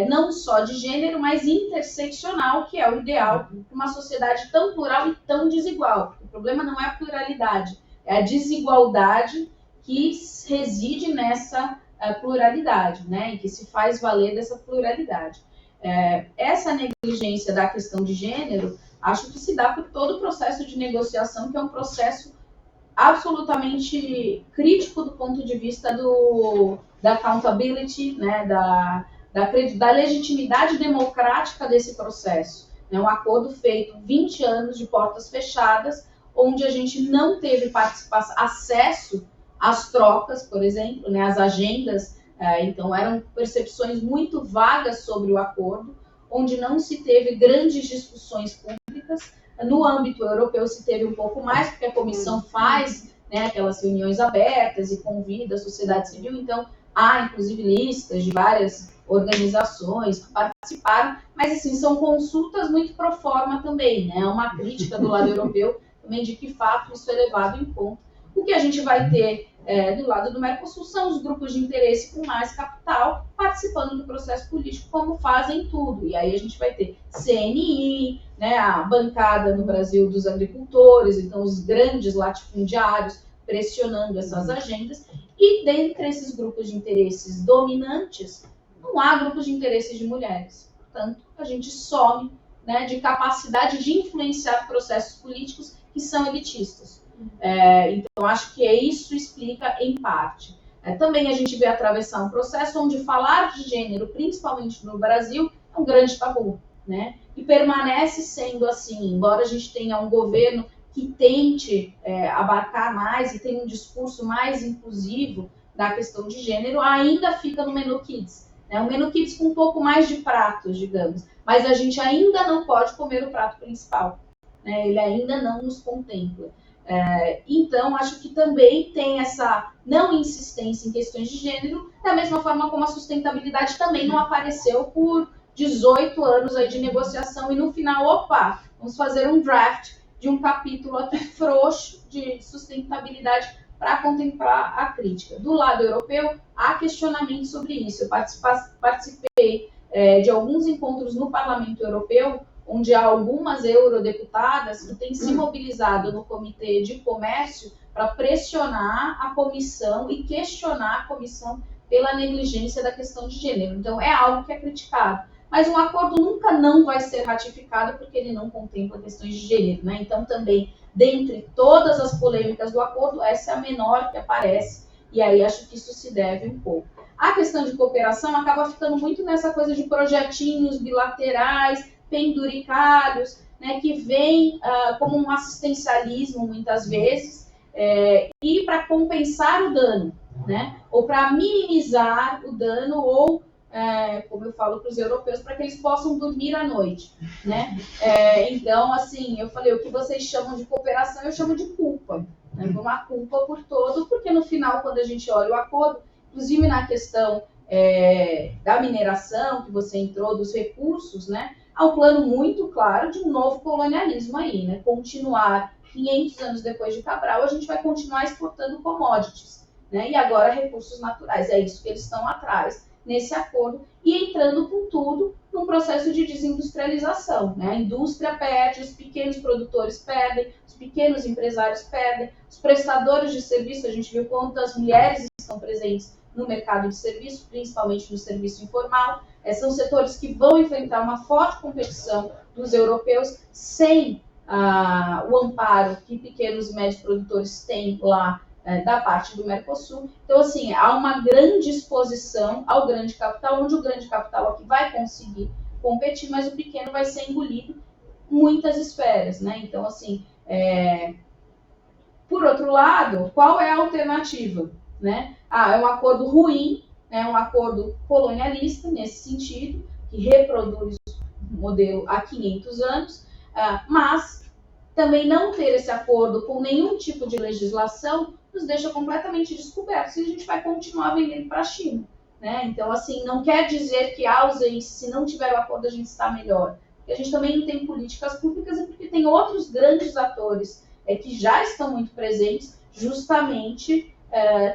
não só de gênero, mas interseccional, que é o ideal de uma sociedade tão plural e tão desigual. O problema não é a pluralidade, é a desigualdade que reside nessa pluralidade, né? E que se faz valer dessa pluralidade. Essa negligência da questão de gênero, acho que se dá por todo o processo de negociação, que é um processo absolutamente crítico do ponto de vista da accountability, né? Da legitimidade democrática desse processo. É um acordo feito 20 anos de portas fechadas, onde a gente não teve participação, acesso às trocas, por exemplo, né? As agendas. Então, eram percepções muito vagas sobre o acordo, onde não se teve grandes discussões públicas. No âmbito europeu se teve um pouco mais, porque a comissão faz, né, aquelas reuniões abertas e convida a sociedade civil. Então, há, inclusive, listas de várias organizações que participaram, mas, assim, são consultas muito pro forma também, né? Uma crítica do lado europeu também de que fato isso é levado em conta. O que a gente vai ter do lado do Mercosul são os grupos de interesse com mais capital participando do processo político, como fazem tudo. E aí a gente vai ter CNI, né, a bancada no Brasil dos agricultores, então os grandes latifundiários pressionando essas agendas. E dentre esses grupos de interesses dominantes, não há grupos de interesses de mulheres. Portanto, a gente some, né, de capacidade de influenciar processos políticos que são elitistas. Então, acho que isso explica em parte. Também a gente vê atravessar um processo onde falar de gênero, principalmente no Brasil, é um grande tabu, né? E permanece sendo assim, embora a gente tenha um governo que tente abarcar mais e tenha um discurso mais inclusivo da questão de gênero, ainda fica no Menu Kids. Né? Um Menu Kids com um pouco mais de pratos, digamos. Mas a gente ainda não pode comer o prato principal. Né? Ele ainda não nos contempla. Então, acho que também tem essa não insistência em questões de gênero, da mesma forma como a sustentabilidade também não apareceu por 18 anos aí de negociação e no final, opa, vamos fazer um draft de um capítulo aqui frouxo de sustentabilidade para contemplar a crítica. Do lado europeu, há questionamentos sobre isso. Eu participei de alguns encontros no Parlamento Europeu, onde há algumas eurodeputadas que têm se mobilizado no Comitê de Comércio para pressionar a comissão e questionar a comissão pela negligência da questão de gênero. Então, é algo que é criticado. Mas um acordo nunca não vai ser ratificado porque ele não contempla questões de gênero. Né? Então, também, dentre todas as polêmicas do acordo, essa é a menor que aparece. E aí, acho que isso se deve um pouco. A questão de cooperação acaba ficando muito nessa coisa de projetinhos bilaterais, penduricalhos, né, que vem como um assistencialismo, muitas vezes, e para compensar o dano, né, ou para minimizar o dano, ou, como eu falo para os europeus, para que eles possam dormir à noite. Né? Então, assim, eu falei, o que vocês chamam de cooperação, eu chamo de culpa. Né, uma culpa por todo, porque no final, quando a gente olha o acordo, inclusive na questão da mineração, que você entrou, dos recursos, né, há um plano muito claro de um novo colonialismo aí, né? Continuar 500 anos depois de Cabral, a gente vai continuar exportando commodities, né? E agora recursos naturais, é isso que eles estão atrás nesse acordo e entrando com tudo num processo de desindustrialização, né? A indústria perde, os pequenos produtores perdem, os pequenos empresários perdem, os prestadores de serviço, a gente viu quantas mulheres estão presentes no mercado de serviço, principalmente no serviço informal. São setores que vão enfrentar uma forte competição dos europeus sem o amparo que pequenos e médios produtores têm lá da parte do Mercosul. Então, assim, há uma grande exposição ao grande capital, onde o grande capital aqui vai conseguir competir, mas o pequeno vai ser engolido em muitas esferas, né? Então, assim, por outro lado, qual é a alternativa? Né? É um acordo ruim, é um acordo colonialista nesse sentido, que reproduz o modelo há 500 anos, mas também não ter esse acordo com nenhum tipo de legislação nos deixa completamente descobertos e a gente vai continuar vendendo para a China. Né? Então, assim, não quer dizer que a ausência, se não tiver o acordo, a gente está melhor. Porque a gente também não tem políticas públicas e porque tem outros grandes atores que já estão muito presentes justamente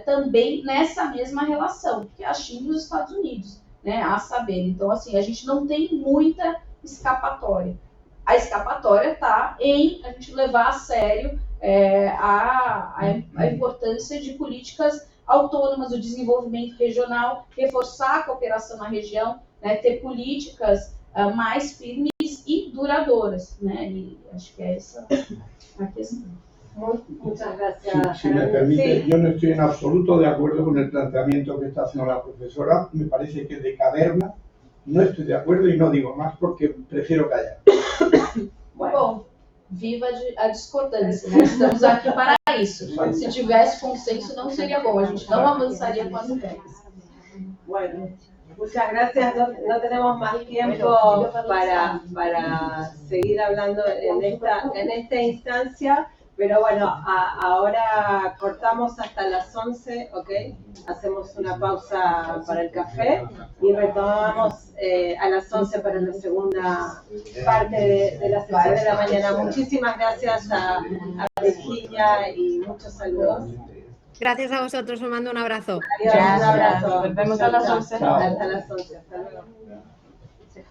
também nessa mesma relação, que é a China e os Estados Unidos, né, a saber. Então, assim, a gente não tem muita escapatória. A escapatória está em a gente levar a sério a importância de políticas autônomas, o desenvolvimento regional, reforçar a cooperação na região, né, ter políticas mais firmes e duradouras. Né, e acho que é essa a questão. Muchas gracias. Si me permite, Sí. yo no estoy en absoluto de acuerdo con el planteamiento que está haciendo la profesora, me parece que es de caverna, no estoy de acuerdo y no digo más porque prefiero callar. Bom, viva a discordância, né? Estamos aqui para isso. Se tivesse consenso não seria bom, a gente não avançaria com as ideias. Bueno, muchas gracias. No tenemos más tiempo para seguir hablando en esta instancia. Pero bueno, ahora cortamos hasta las 11, ¿ok? Hacemos una pausa para el café y retomamos a las 11 para la segunda parte de la sesión de la mañana. Muchísimas gracias a Virginia y muchos saludos. Gracias a vosotros, os mando un abrazo. Adiós, un abrazo. Nos vemos a las Chao, 11. chao. Hasta las 11. Hasta luego. Sí.